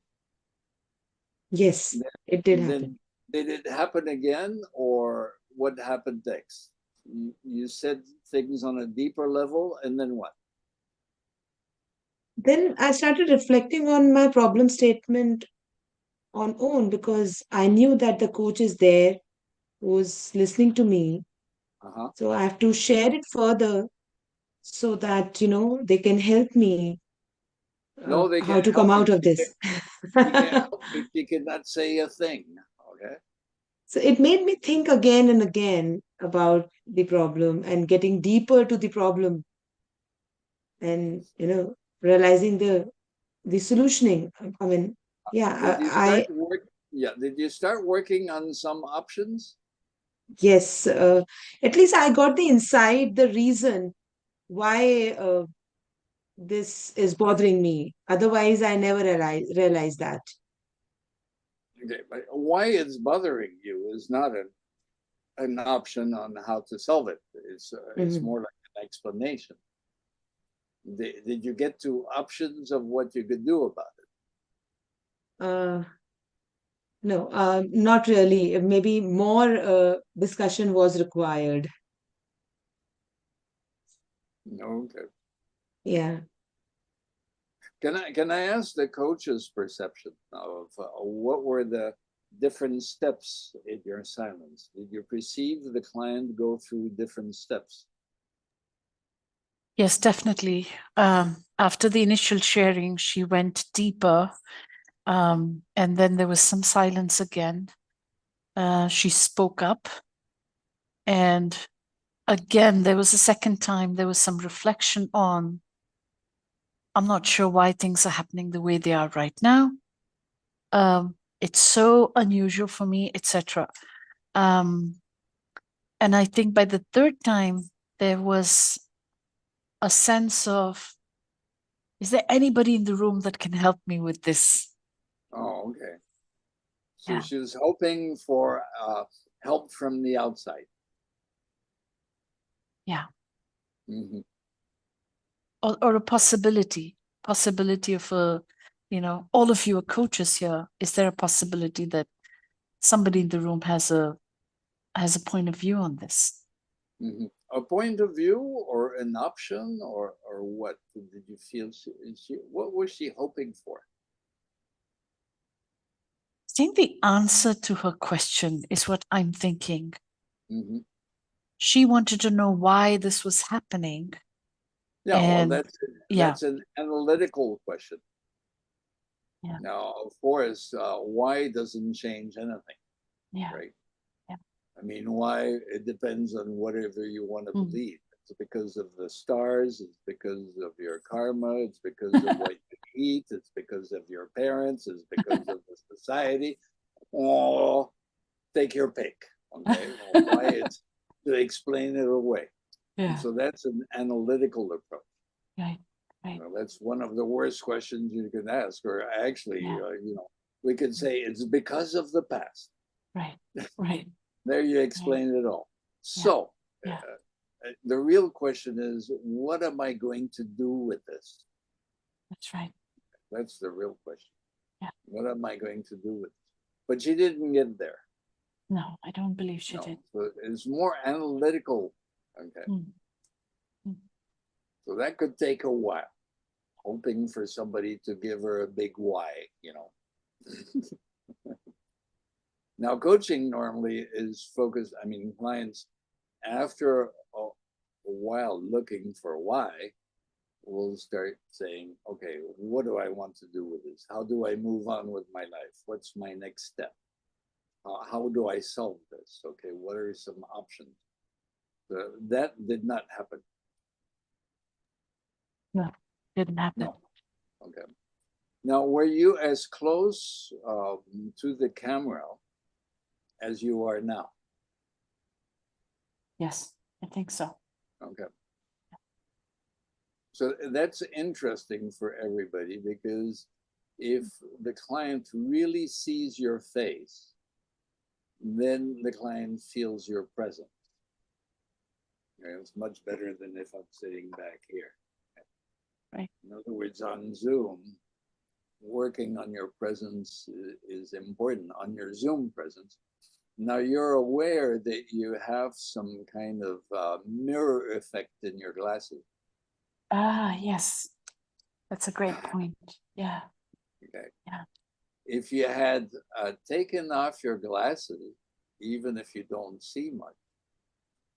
Yes, it did happen. Did it happen again, or what happened next? You said things on a deeper level, and then what? Then I started reflecting on my problem statement on own, because I knew that the coach is there who's listening to me. So I have to share it further so that they can help me No, they how can't to come help out you. of this. She can't help you. She cannot say a thing. Okay. So it made me think again and again about the problem and getting deeper to the problem, and realizing the solutioning. I mean, yeah, Did you start work? Yeah. Did you start working on some options? yes, at least I got the insight, the reason why this is bothering me. Otherwise, I never realized that. Okay, but why it's bothering you is not an option on how to solve it. It's more like an explanation. Did you get to options of what you could do about it? No, not really. Maybe more discussion was required. Okay. Yeah. Can I ask the coach's perception of what were the different steps in your silence? Did you perceive the client go through different steps? Yes, definitely. After the initial sharing, she went deeper, and then there was some silence again. She spoke up, and again, there was a second time, there was some reflection on, I'm not sure why things are happening the way they are right now. It's so unusual for me, etc. And I think by the third time, there was a sense of, is there anybody in the room that can help me with this? Oh, okay. So she was hoping for help from the outside. Yeah. Or a possibility of a, all of you are coaches here. Is there a possibility that somebody in the room has a point of view on this? A point of view or an option or what did you feel what was she hoping for? I think the answer to her question is what I'm thinking. She wanted to know why this was happening. Yeah, well, that's an analytical question. Yeah. Now, of course, why doesn't change anything. Yeah. Right. Yeah. I mean, why? It depends on whatever you want to believe. It's because of the stars. It's because of your karma. It's because of what you eat. It's because of your parents. It's because of the society. Oh, take your pick. Okay. Well, why it's to explain it away. Yeah. And so that's an analytical approach. Right. Right. That's one of the worst questions you can ask. Or actually, we could say it's because of the past. Right. Right. There you explain it all. So the real question is, what am I going to do with this? That's right. That's the real question. Yeah. What am I going to do with it? But she didn't get there. No, I don't believe she No, did. so it's more analytical. Okay. So that could take a while, hoping for somebody to give her a big why, you know. Now, coaching normally is focused, I mean, clients, after a while looking for why, will start saying, okay, what do I want to do with this? How do I move on with my life? What's my next step? How do I solve this? Okay, what are some options? That did not happen. No, didn't happen. No. Okay. Now, were you as close to the camera as you are now? Yes, I think so. Okay. So that's interesting for everybody, because if the client really sees your face, then the client feels your presence. It's much better than if I'm sitting back here. Right. In other words, on Zoom, working on your presence is important, on your Zoom presence. Now you're aware that you have some kind of mirror effect in your glasses. Ah, yes. That's a great point. Yeah. Okay. Yeah. If you had taken off your glasses, even if you don't see much,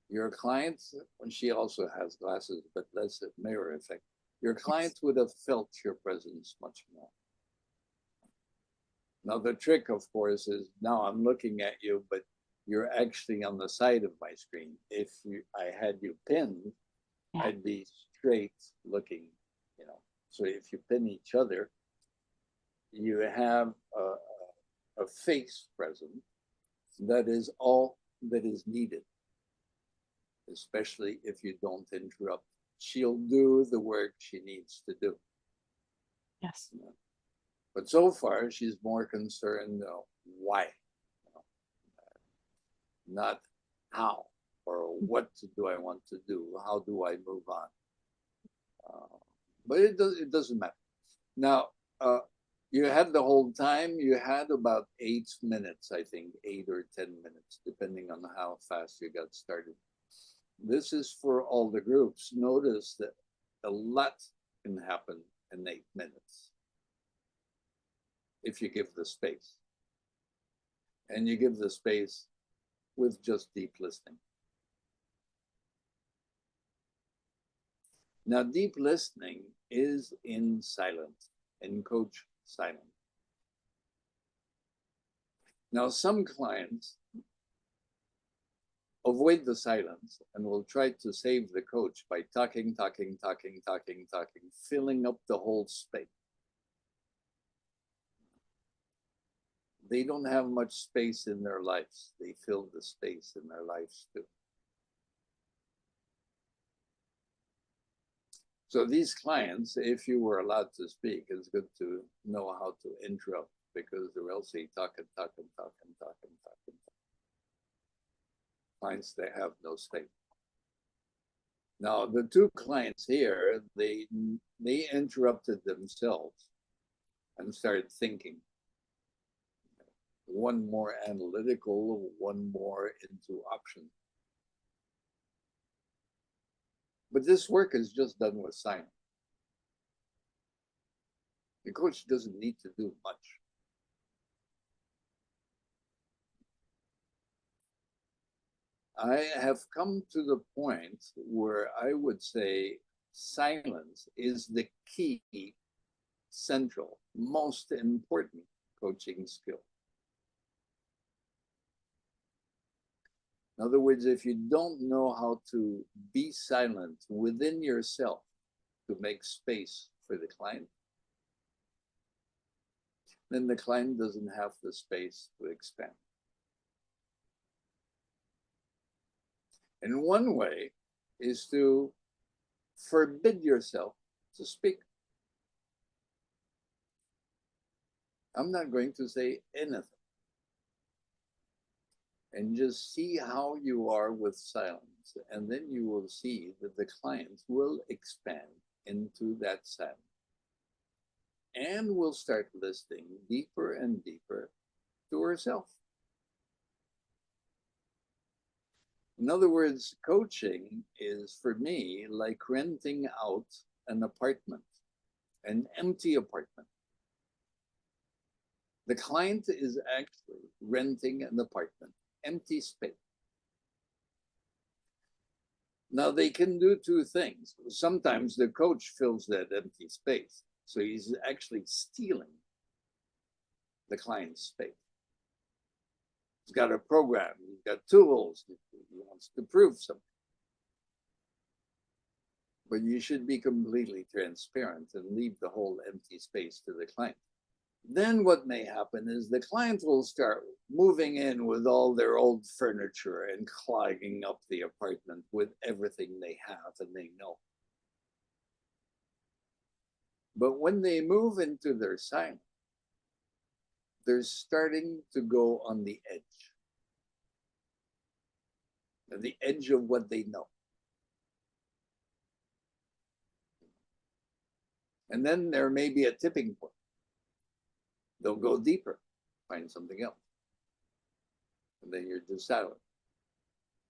your client, and she also has glasses, but less a mirror effect, your client would have felt your presence much more. Now, the trick, of course, is now I'm looking at you, but you're actually on the side of my screen. If I had you pinned, I'd be straight looking, you know. So if you pin each other, you have a face present. That is all that is needed, especially if you don't interrupt. She'll do the work she needs to do. Yes. But so far, she's more concerned why, not how or what do I want to do? How do I move on? But it doesn't matter. Now, you had the whole time, you had about 8 minutes, I think, 8 or 10 minutes, depending on how fast you got started. This is for all the groups. Notice that a lot can happen in 8 minutes if you give the space. And you give the space with just deep listening. Now, deep listening is in silence, in coach silence. Now, some clients avoid the silence and will try to save the coach by talking, filling up the whole space. They don't have much space in their lives. They fill the space in their lives too. So these clients, if you were allowed to speak, it's good to know how to interrupt, because or else they talk. Clients, they have no space. Now, the two clients here, they interrupted themselves and started thinking. One more analytical, one more into options. But this work is just done with silence. The coach doesn't need to do much. I have come to the point where I would say silence is the key, central, most important coaching skill. In other words, if you don't know how to be silent within yourself to make space for the client, then the client doesn't have the space to expand. And one way is to forbid yourself to speak. I'm not going to say anything. And just see how you are with silence. And then you will see that the client will expand into that silence and will start listening deeper and deeper to herself. In other words, coaching is for me like renting out an apartment, an empty apartment. The client is actually renting an apartment, empty space. Now they can do two things. Sometimes the coach fills that empty space. So he's actually stealing the client's space. He's got a program, he's got tools, he wants to prove something. But you should be completely transparent and leave the whole empty space to the client. Then what may happen is the client will start moving in with all their old furniture and clogging up the apartment with everything they have and they know. But when they move into their silence, they're starting to go on the edge of what they know. And then there may be a tipping point. They'll go deeper, find something else. And then you're just silent.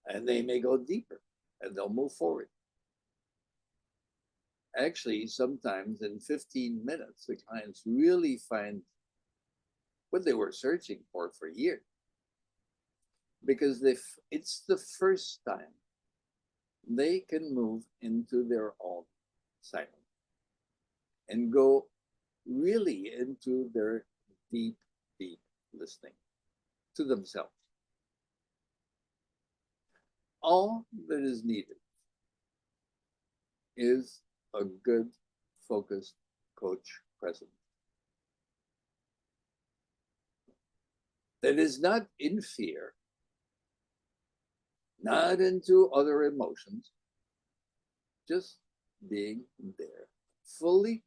And they may go deeper and they'll move forward. Actually, sometimes in 15 minutes, the clients really find what they were searching for years. Because it's the first time they can move into their own silence and go really into their deep, deep listening to themselves. All that is needed is a good, focused coach present. That is not in fear, not into other emotions, just being there, fully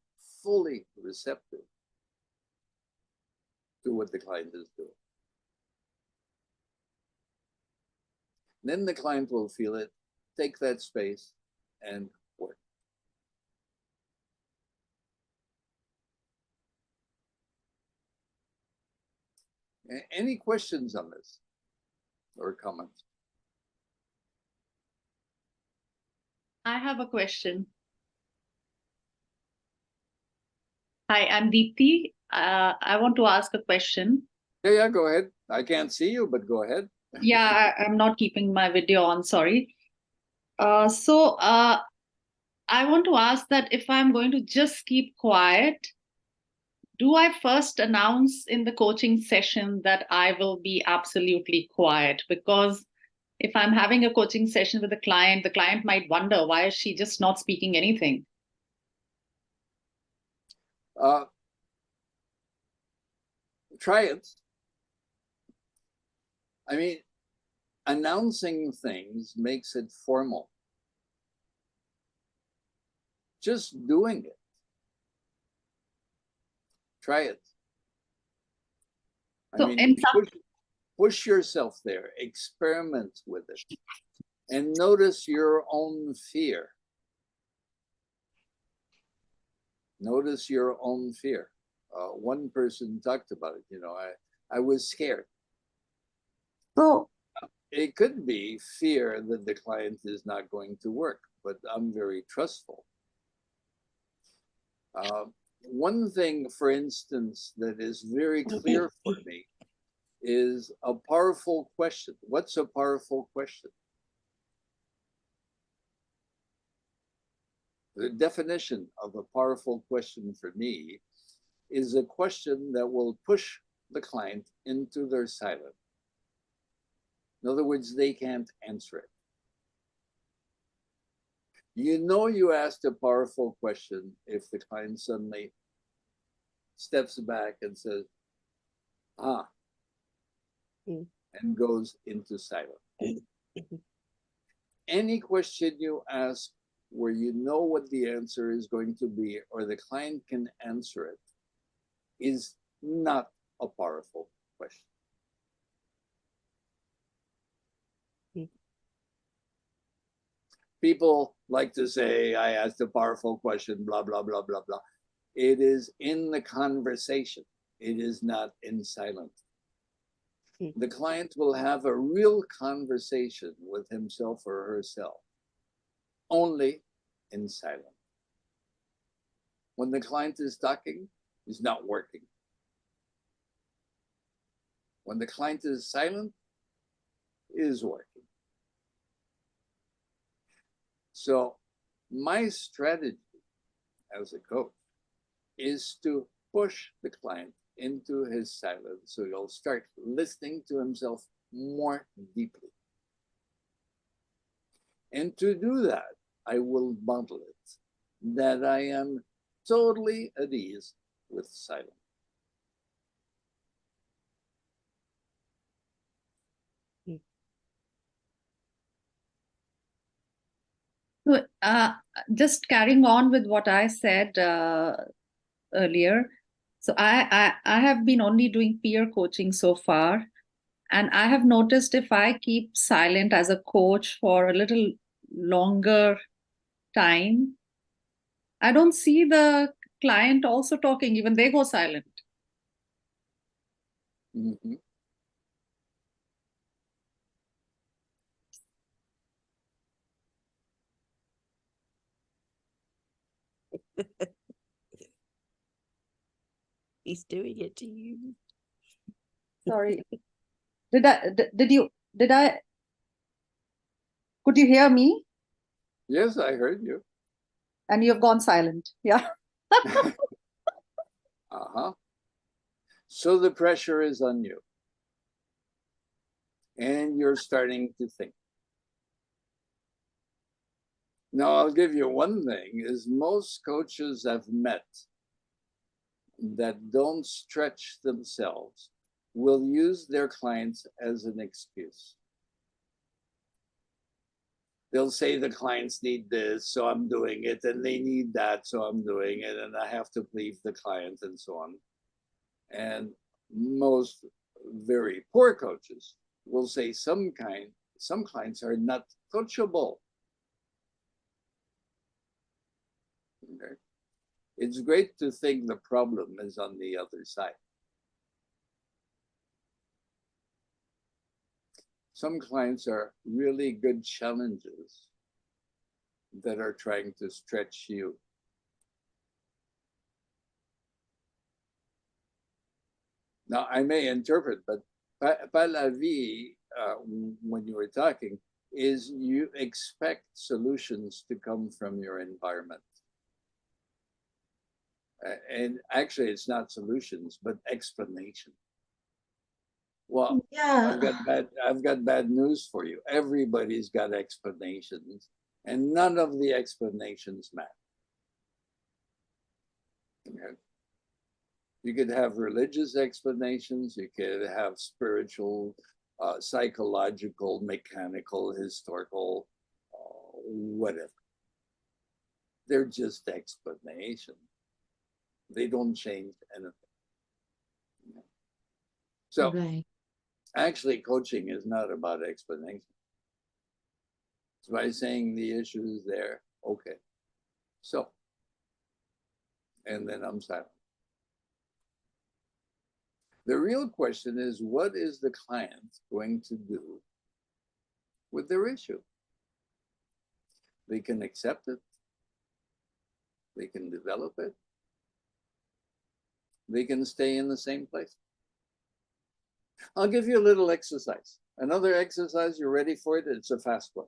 receptive to what the client is doing. Then the client will feel it, take that space, and work. Any questions on this or comments? I have a question. Hi, I'm Deepthi. I want to ask a question. Yeah, go ahead. I can't see you, but go ahead. Yeah, I'm not keeping my video on, sorry. I want to ask that if I'm going to just keep quiet, do I first announce in the coaching session that I will be absolutely quiet? Because if I'm having a coaching session with the client might wonder, why is she just not speaking anything? Try it. I mean, announcing things makes it formal. Just doing it. Try it. Push yourself there. Experiment with it. And notice your own fear. Notice your own fear. One person talked about it, I was scared. So it could be fear that the client is not going to work, but I'm very trustful. One thing, for instance, that is very clear for me is a powerful question. What's a powerful question? The definition of a powerful question for me is a question that will push the client into their silence. In other words, they can't answer it. You asked a powerful question if the client suddenly steps back and says, and goes into silence. Any question you ask where you know what the answer is going to be, or the client can answer it, is not a powerful question. People like to say, I asked a powerful question, blah, blah, blah, blah, blah. It is in the conversation. It is not in silence. The client will have a real conversation with himself or herself, only in silence. When the client is talking, he's not working. When the client is silent, he is working. So my strategy as a coach is to push the client into his silence so he'll start listening to himself more deeply. And to do that, I will model it, that I am totally at ease with silence. So, just carrying on with what I said earlier. So I have been only doing peer coaching so far. And I have noticed if I keep silent as a coach for a little longer time, I don't see the client also talking, even they go silent. Mm-hmm. He's doing it to you. Sorry. Did I, could you hear me? Yes, I heard you. And you've gone silent. Yeah. Uh-huh. So the pressure is on you. And you're starting to think. Now, I'll give you one thing, is most coaches I've met that don't stretch themselves will use their clients as an excuse. They'll say the clients need this, so I'm doing it, and they need that, so I'm doing it, and I have to please the client, and so on. And most very poor coaches will say some clients are not coachable. Okay. It's great to think the problem is on the other side. Some clients are really good challenges that are trying to stretch you. Now, I may interpret, but pas la vie, when you were talking, is you expect solutions to come from your environment. And actually, it's not solutions, but explanation. Well, Yeah. I've got bad news for you. Everybody's got explanations, and none of the explanations matter. Okay. You could have religious explanations, you could have spiritual, psychological, mechanical, historical, whatever. They're just explanations. They don't change anything. So actually coaching is not about explanation. It's by saying the issue is there, okay. So, and then I'm silent. The real question is, what is the client going to do with their issue? They can accept it. They can develop it. They can stay in the same place. I'll give you a little exercise. Another exercise, you're ready for it? It's a fast one,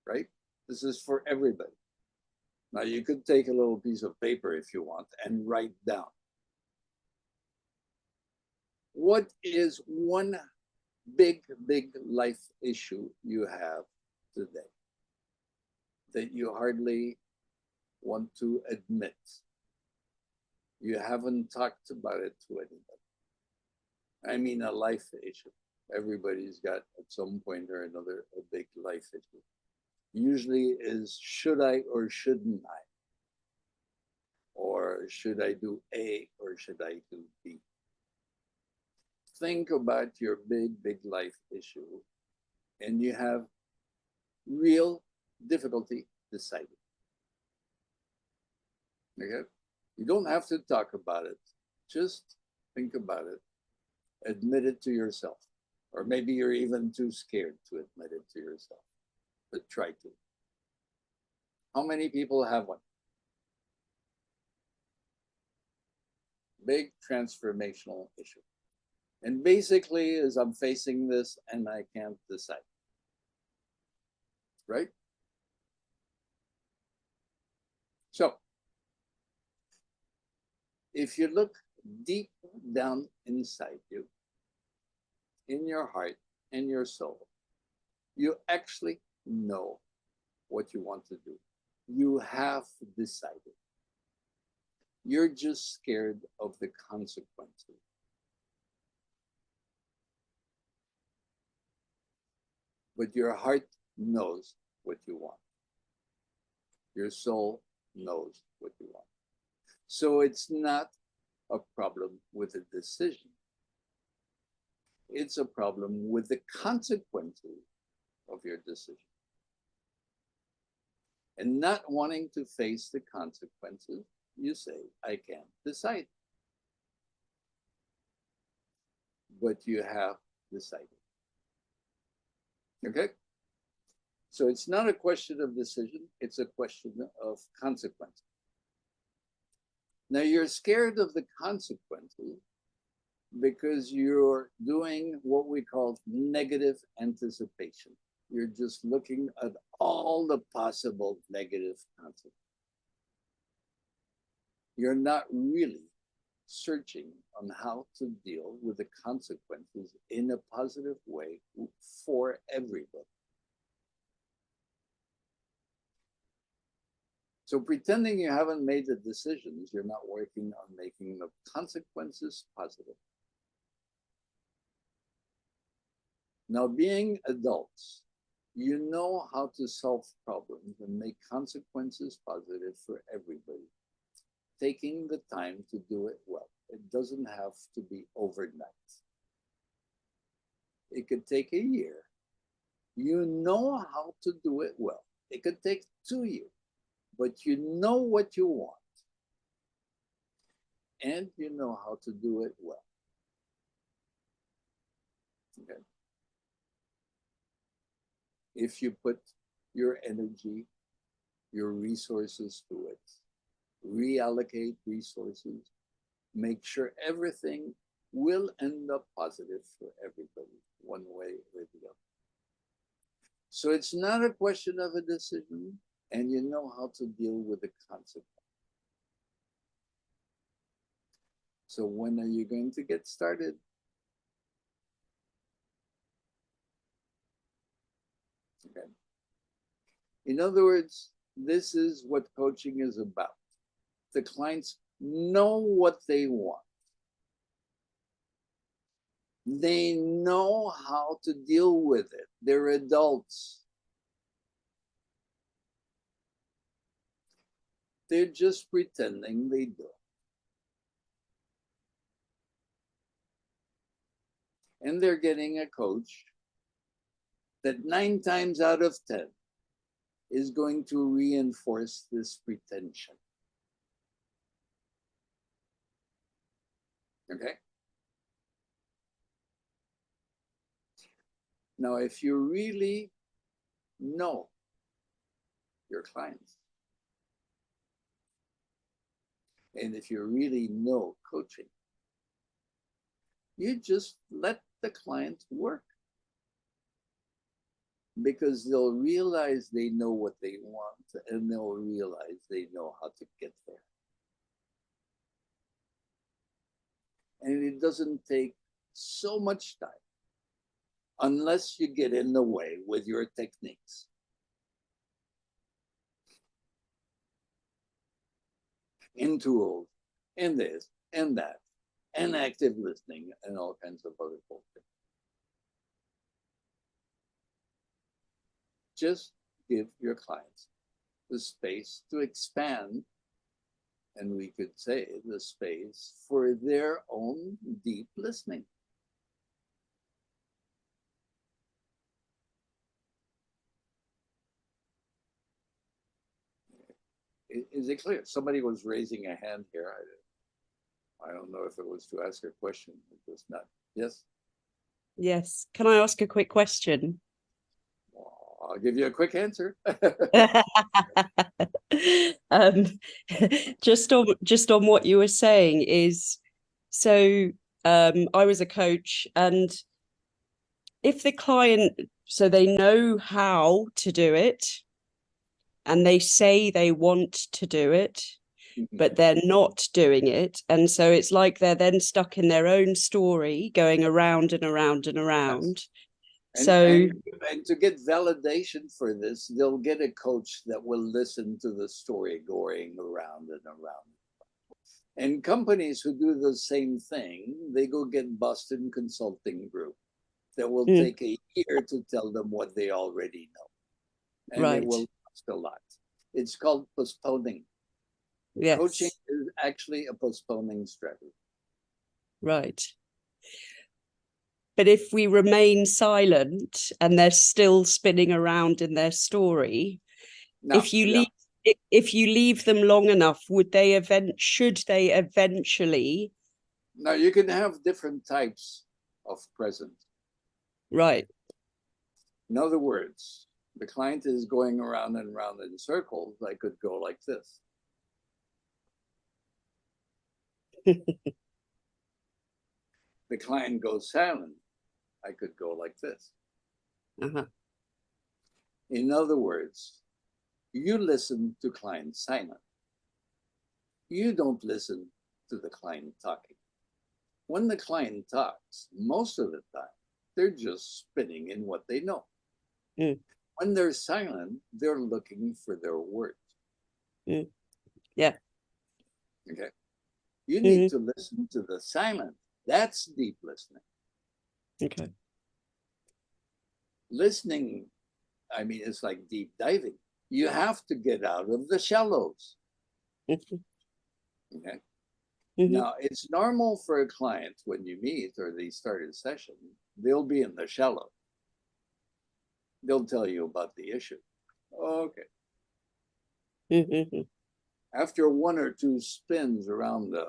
right? This is for everybody. Now, you could take a little piece of paper if you want and write down. What is one big life issue you have today that you hardly want to admit? You haven't talked about it to anybody. I mean, a life issue. Everybody's got at some point or another a big life issue. Usually is, should I or shouldn't I? Or should I do A or should I do B? Think about your big life issue, and you have real difficulty deciding. Okay? You don't have to talk about it. Just think about it. Admit it to yourself. Or maybe you're even too scared to admit it to yourself, but try to. How many people have one? Big transformational issue. And basically is I'm facing this and I can't decide. Right? So, if you look deep down inside you, in your heart and your soul, you actually know what you want to do. You have decided. You're just scared of the consequences. But your heart knows what you want. Your soul knows what you want. So it's not a problem with a decision. It's a problem with the consequences of your decision. And not wanting to face the consequences, you say, I can't decide. But you have decided. Okay? So it's not a question of decision, it's a question of consequence. Now you're scared of the consequences because you're doing what we call negative anticipation. You're just looking at all the possible negative consequences. You're not really searching on how to deal with the consequences in a positive way for everybody. So pretending you haven't made the decisions, you're not working on making the consequences positive. Now, being adults, you know how to solve problems and make consequences positive for everybody. Taking the time to do it well. It doesn't have to be overnight. It could take a year. You know how to do it well. It could take 2 years, but you know what you want. And you know how to do it well. Okay. If you put your energy, your resources to it, reallocate resources, make sure everything will end up positive for everybody, one way or the other. So it's not a question of a decision, and you know how to deal with the consequence. So when are you going to get started? Okay. In other words, this is what coaching is about. The clients know what they want. They know how to deal with it. They're adults. They're just pretending they do. And they're getting a coach that 9 times out of 10 is going to reinforce this pretension. Okay? Now, if you really know your clients, and if you really know coaching, you just let the client work. Because they'll realize they know what they want, and they'll realize they know how to get there. And it doesn't take so much time unless you get in the way with your techniques. In tools, in this, and that, and active listening, and all kinds of other cool things. Just give your clients the space to expand, and we could say the space for their own deep listening. Is it clear? Somebody was raising a hand here. I don't know if it was to ask a question. It was not. Yes? Yes. Can I ask a quick question? I'll give you a quick answer. um, just on what you were saying is, so I was a coach, and if the client, so they know how to do it and they say they want to do it, but they're not doing it, and so it's like they're then stuck in their own story going around and around and around. And to get validation for this, they'll get a coach that will listen to the story going around and around. And companies who do the same thing, they go get Boston Consulting Group that will take a year to tell them what they already know. And it will cost a lot. It's called postponing. Yes. Coaching is actually a postponing strategy. Right. But if we remain silent and they're still spinning around in their story, if you leave them long enough, should they eventually? Now you can have different types of presence. Right. In other words, the client is going around and around in circles. I could go like this. The client goes silent. I could go like this. In other words, you listen to client silent. You don't listen to the client talking. When the client talks, most of the time, they're just spinning in what they know. When they're silent, they're looking for their words. Yeah. Okay. You need to listen to the silent. That's deep listening. Okay. Listening, I mean, it's like deep diving. You have to get out of the shallows. Okay. Now, it's normal for a client when you meet or they start a session, they'll be in the shallow. They'll tell you about the issue. Okay. After one or two spins around the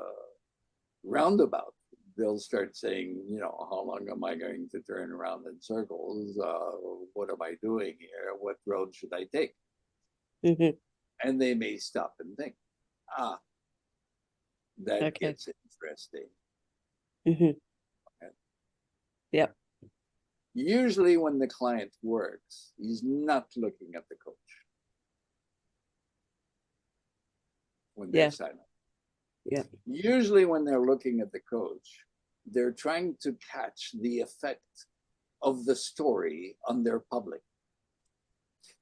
roundabout, they'll start saying, you know, how long am I going to turn around in circles? What am I doing here? What road should I take? And they may stop and think, that gets interesting. Okay. Yep. Usually when the client works, he's not looking at the coach when they're silent. Yeah. Usually when they're looking at the coach, they're trying to catch the effect of the story on their public.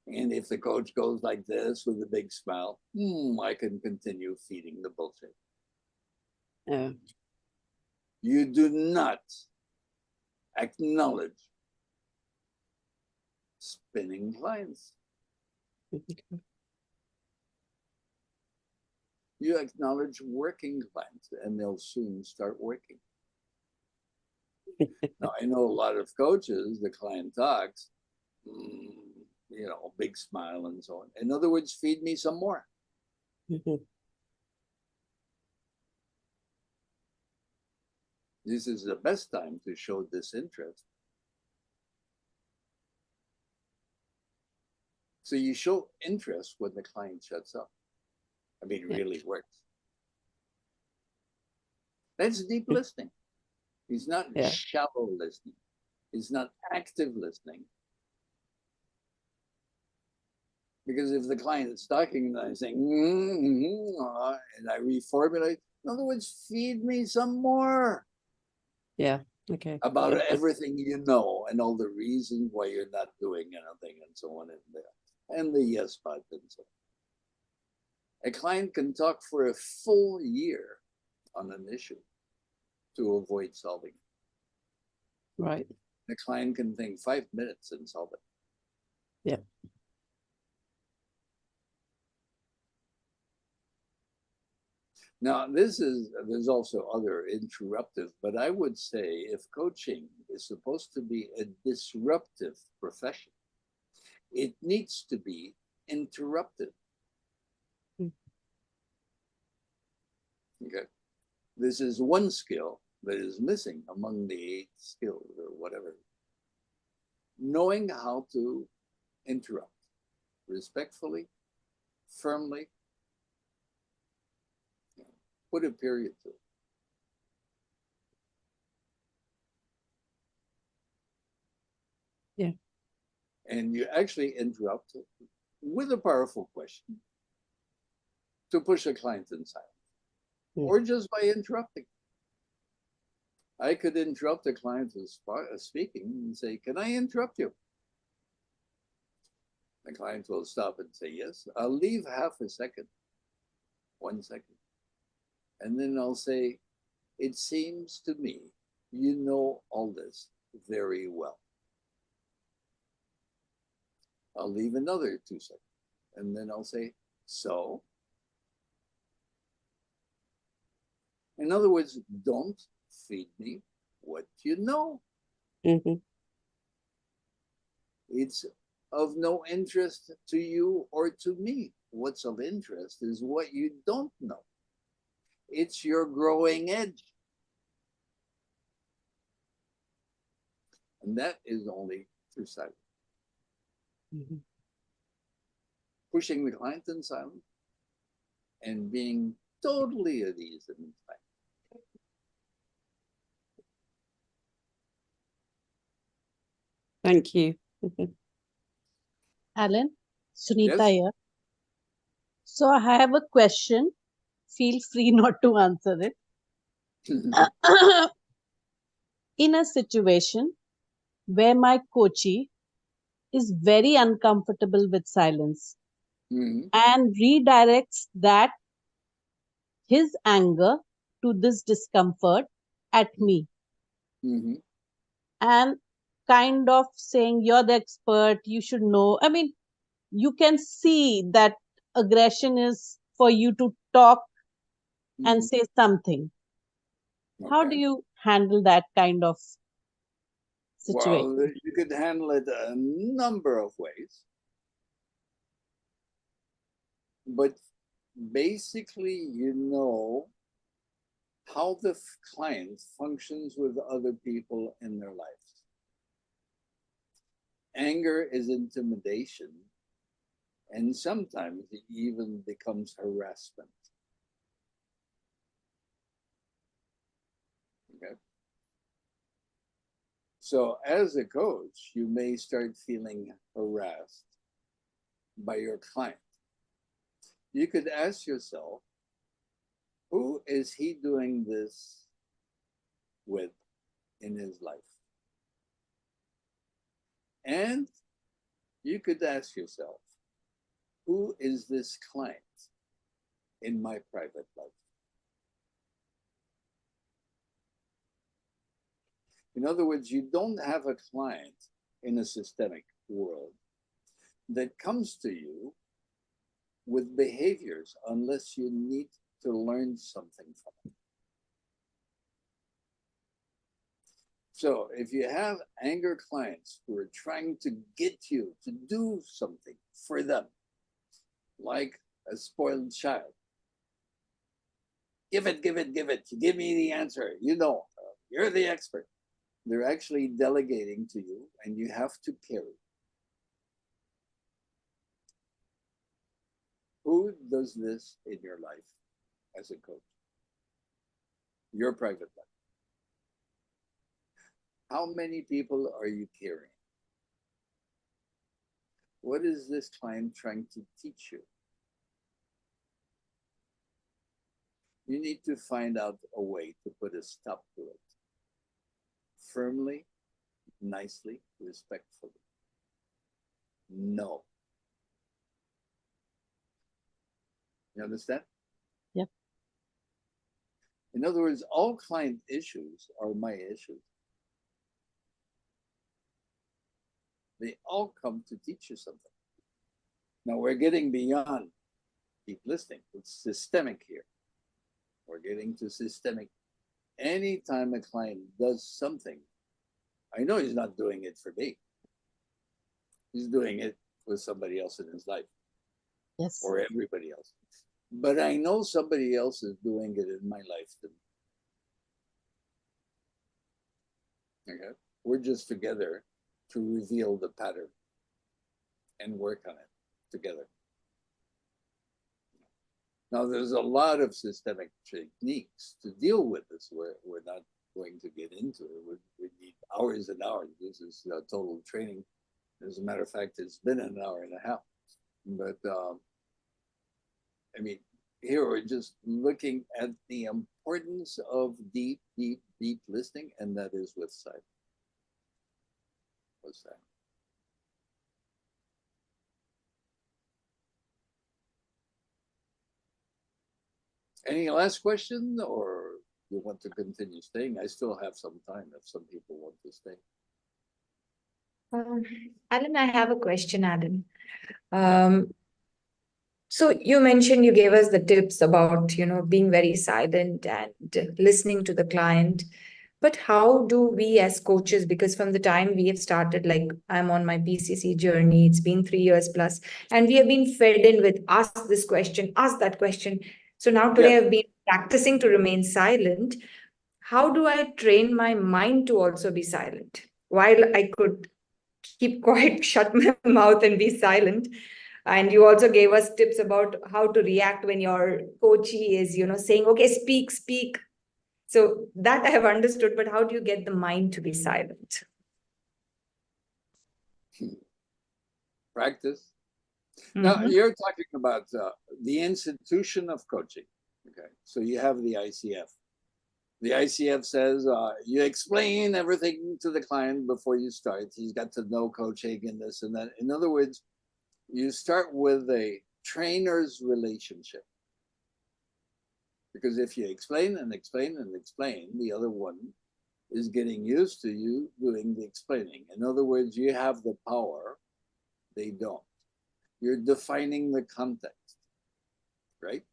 And if the coach goes like this with a big smile, I can continue feeding the bullshit. You do not acknowledge spinning clients. You acknowledge working clients and they'll soon start working. Now, I know a lot of coaches, the client talks, you know, big smile and so on. In other words, feed me some more. This is the best time to show disinterest. So you show interest when the client shuts up. I mean, it really works. That's deep listening. It's not shallow listening. It's not active listening. Because if the client is talking and I'm saying, and I reformulate, in other words, feed me some more. Yeah. Okay. About everything you know and all the reasons why you're not doing anything and so on and there. And the yes but and so on. A client can talk for a full year on an issue to avoid solving it. Right. The client can think 5 minutes and solve it. Yeah. Now, there's also other interruptive, but I would say if coaching is supposed to be a disruptive profession, it needs to be interruptive. Okay. This is one skill that is missing among the 8 skills or whatever. Knowing how to interrupt respectfully, firmly, put a period to it. Yeah. And you actually interrupt with a powerful question to push a client in silence, or just by interrupting. I could interrupt a client who's speaking and say, "Can I interrupt you?" The client will stop and say, "Yes." I'll leave half a second, 1 second. And then I'll say, "It seems to me you know all this very well." I'll leave another 2 seconds. And then I'll say, "So?" In other words, don't feed me what you know. It's of no interest to you or to me. What's of interest is what you don't know. It's your growing edge. And that is only through silence. Pushing the client in silence and being totally at ease in silence. Thank you. Alan, Sunita Yes? here. So I have a question. Feel free not to answer it. In a situation where my coachee is very uncomfortable with silence and redirects that his anger to this discomfort at me, and kind of saying, "You're the expert, you should know." I mean, you can see that aggression is for you to talk and say something. How do you handle that kind of situation? Well, you could handle it a number of ways. But basically, you know how the client functions with other people in their lives. Anger is intimidation, and sometimes it even becomes harassment. Okay. So as a coach, you may start feeling harassed by your client. You could ask yourself, who is he doing this with in his life? And you could ask yourself, who is this client in my private life? In other words, you don't have a client in a systemic world that comes to you with behaviors unless you need to learn something from it. So if you have anger clients who are trying to get you to do something for them, like a spoiled child, give it, give me the answer, you're the expert. They're actually delegating to you, and you have to carry. Who does this in your life as a coach? Your private life. How many people are you carrying? What is this client trying to teach you? You need to find out a way to put a stop to it. Firmly, nicely, respectfully. No. You understand? Yep. In other words, all client issues are my issues. They all come to teach you something. Now we're getting beyond deep listening. It's systemic here. We're getting to systemic. Anytime a client does something, I know he's not doing it for me. He's doing it with somebody else in his life. Yes. Or everybody else. But I know somebody else is doing it in my life too. Okay, we're just together to reveal the pattern and work on it together. Now, there's a lot of systemic techniques to deal with this. We're not going to get into it. We need hours and hours. This is total training. As a matter of fact, it's been an hour and a half. But I mean, here we're just looking at the importance of deep listening, and that is with silence. What's that? Any last question, or you want to continue staying? I still have some time if some people want to stay. Alan, I have a question, Alan. So you mentioned, you gave us the tips about, being very silent and listening to the client. But how do we as coaches, because from the time we have started, like I'm on my PCC journey, it's been 3 years plus, and we have been fed in with ask this question, ask that question. So now today I've been practicing to remain silent. How do I train my mind to also be silent? While I could keep quiet, shut my mouth and be silent. And you also gave us tips about how to react when your coachee is, saying, okay, speak. So that I have understood, but how do you get the mind to be silent? Practice. Now, you're talking about the institution of coaching. Okay, so you have the ICF. The ICF says you explain everything to the client before you start. He's got to know coaching and this and that. In other words, you start with a trainer's relationship. Because if you explain and explain and explain, the other one is getting used to you doing the explaining. In other words, you have the power, they don't. You're defining the context, right?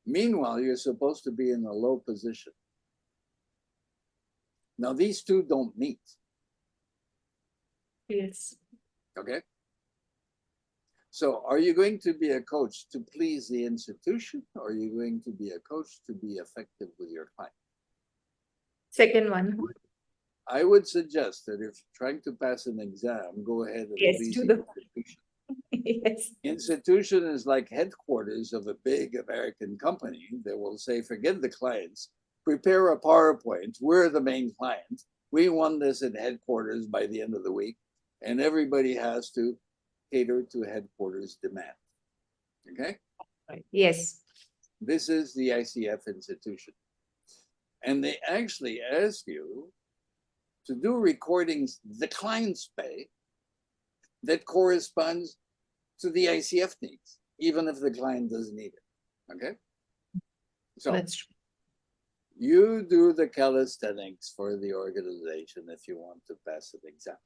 Meanwhile, you're supposed to be in a low position. Now, these two don't meet. Yes. Okay? So are you going to be a coach to please the institution, or are you going to be a coach to be effective with your client? Second one. I would suggest that if you're trying to pass an exam, go ahead and please the institution. Yes. Institution is like headquarters of a big American company that will say, forget the clients, prepare a PowerPoint. We're the main client. We won this at headquarters by the end of the week, and everybody has to cater to headquarters demand. Okay? Right. Yes. This is the ICF institution. And they actually ask you to do recordings the clients pay that corresponds to the ICF needs, even if the client doesn't need it. Okay? So that's true. You do the calisthenics for the organization if you want to pass an exam.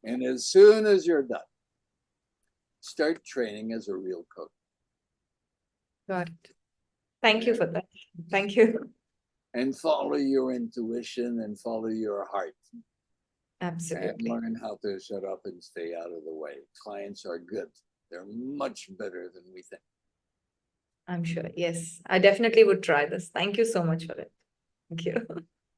And as soon as you're done, start training as a real coach. Got it. Thank you for that. Thank you. And follow your intuition and follow your heart. Absolutely. And learn how to shut up and stay out of the way. Clients are good. They're much better than we think. I'm sure. Yes, I definitely would try this. Thank you so much for it. Thank you.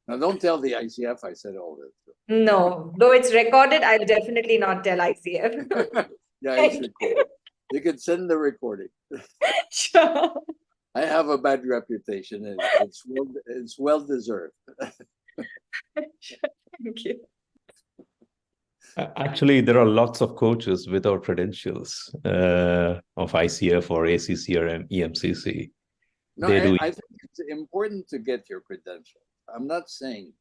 Now, don't tell the ICF I said all this. No, though it's recorded, I'll definitely not tell ICF. Yeah, it's recorded. You can send the recording. Sure. I have a bad reputation, and it's well deserved. Thank you. Actually, there are lots of coaches without credentials of ICF or ACC or EMCC. No, I think it's important to get your credentials. I'm not saying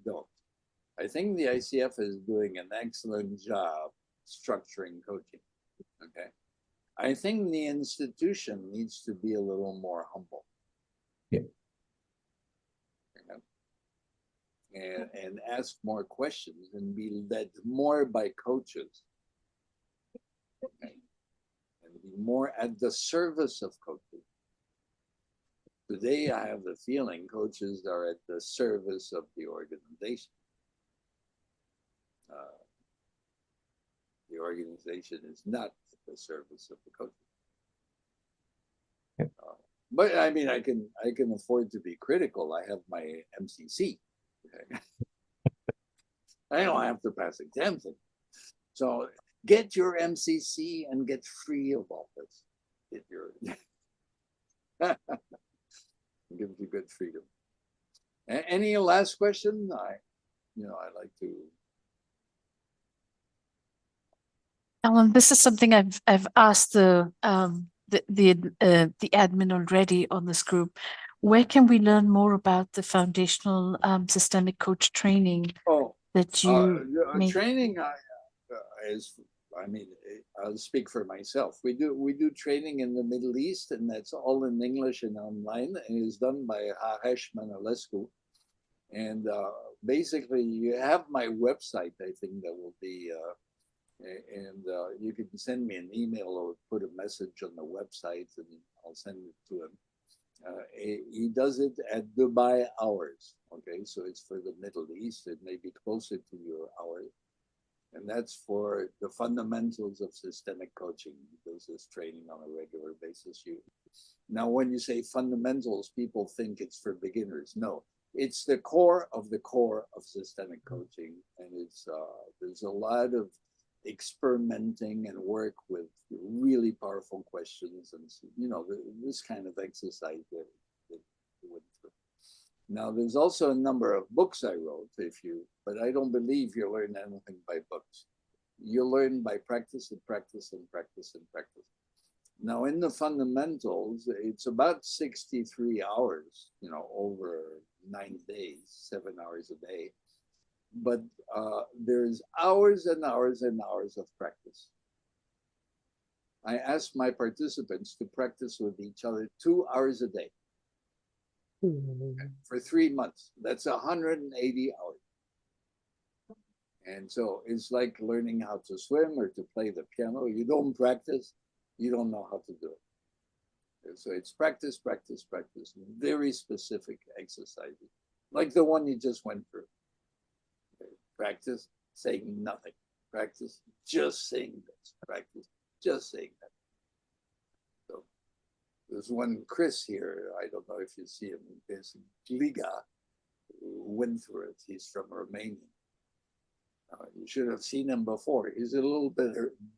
don't. I think the ICF is doing an excellent job structuring coaching. Okay. I think the institution needs to be a little more humble. Yeah. And ask more questions and be led more by coaches. Okay. And be more at the service of coaches. Today, I have the feeling coaches are at the service of the organization. The organization is not at the service of the coaches. Yeah. But I mean, I can afford to be critical. I have my MCC. Okay. I don't have to pass exams. So get your MCC and get free of all this. Get your gives you good freedom. Any last question? I like to. Alan, this is something I've asked the admin already on this group. Where can we learn more about the foundational systemic coach training that you make? Training is, I mean, I'll speak for myself. We do training in the Middle East, and that's all in English and online, and is done by Haresh Manolescu. And basically, you have my website. I think that will be, and you can send me an email or put a message on the website, and I'll send it to him. He does it at Dubai hours. Okay, so it's for the Middle East. It may be closer to your hours. And that's for the fundamentals of systemic coaching. He does this training on a regular basis. Now, when you say fundamentals, people think it's for beginners. No, it's the core of systemic coaching. And it's there's a lot of experimenting and work with really powerful questions, and this kind of exercise that went through. Now, there's also a number of books I wrote, but I don't believe you learn anything by books. You learn by practice and practice and practice and practice. Now, in the fundamentals, it's about 63 hours, over 9 days, 7 hours a day. But there's hours and hours and hours of practice. I ask my participants to practice with each other 2 hours a day. For 3 months. That's 180 hours. And so it's like learning how to swim or to play the piano. You don't practice, you don't know how to do it. And so it's practice, practice, practice. Very specific exercises, like the one you just went through. Okay. Practice saying nothing. Practice just saying this. Practice just saying that. There's one Chris here, I don't know if you see him, there's Liga, who went through it. He's from Romania. You should have seen him before. He's a little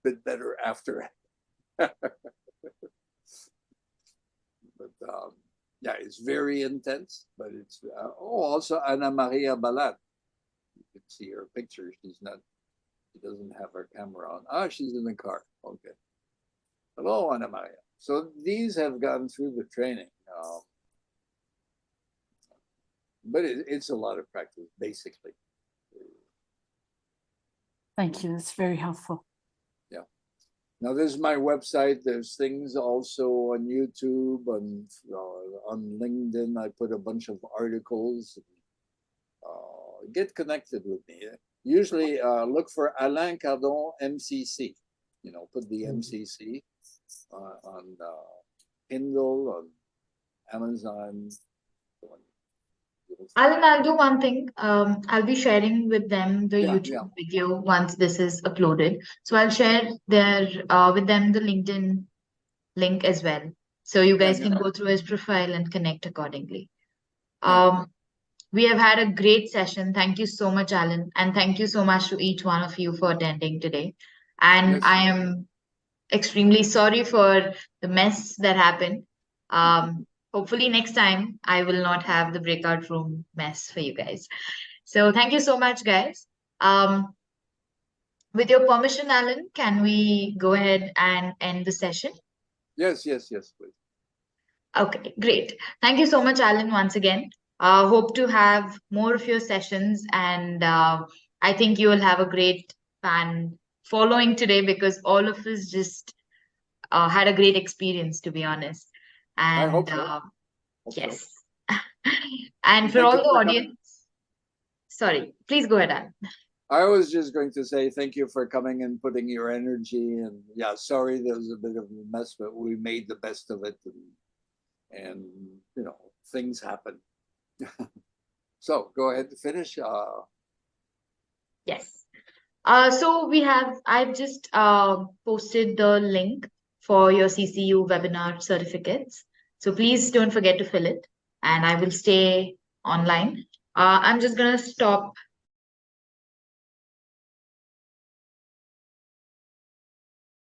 bit better after. But yeah, it's very intense, but it's, also Ana Maria Balat. You can see her picture. She doesn't have her camera on. She's in the car, okay. Hello, Ana Maria. So these have gone through the training, but it's a lot of practice, basically. Thank you. That's very helpful. Yeah. Now, this is my website. There's things also on YouTube, on LinkedIn. I put a bunch of articles. Get connected with me. Usually look for Alain Cardon, MCC. Put the MCC. On Kindle, on Amazon. I'll do one thing. I'll be sharing with them the YouTube video once this is uploaded. So I'll share with them the LinkedIn link as well. So you guys can go through his profile and connect accordingly. We have had a great session. Thank you so much, Alan. And thank you so much to each one of you for attending today. And I am extremely sorry for the mess that happened. Hopefully next time I will not have the breakout room mess for you guys. So thank you so much, guys. With your permission, Alan, can we go ahead and end the session? Yes, please. Okay, great. Thank you so much, Alan, once again. Hope to have more of your sessions, and I think you will have a great fan following today, because all of us just had a great experience, to be honest. And I hope so. yes. And for all the audience, sorry, please go ahead, Alan. I was just going to say thank you for coming and putting your energy, and sorry there was a bit of a mess, but we made the best of it, and things happen. So go ahead and finish. Yes. So I've just posted the link for your CCEU webinar certificates. So please don't forget to fill it, and I will stay online I'm just gonna stop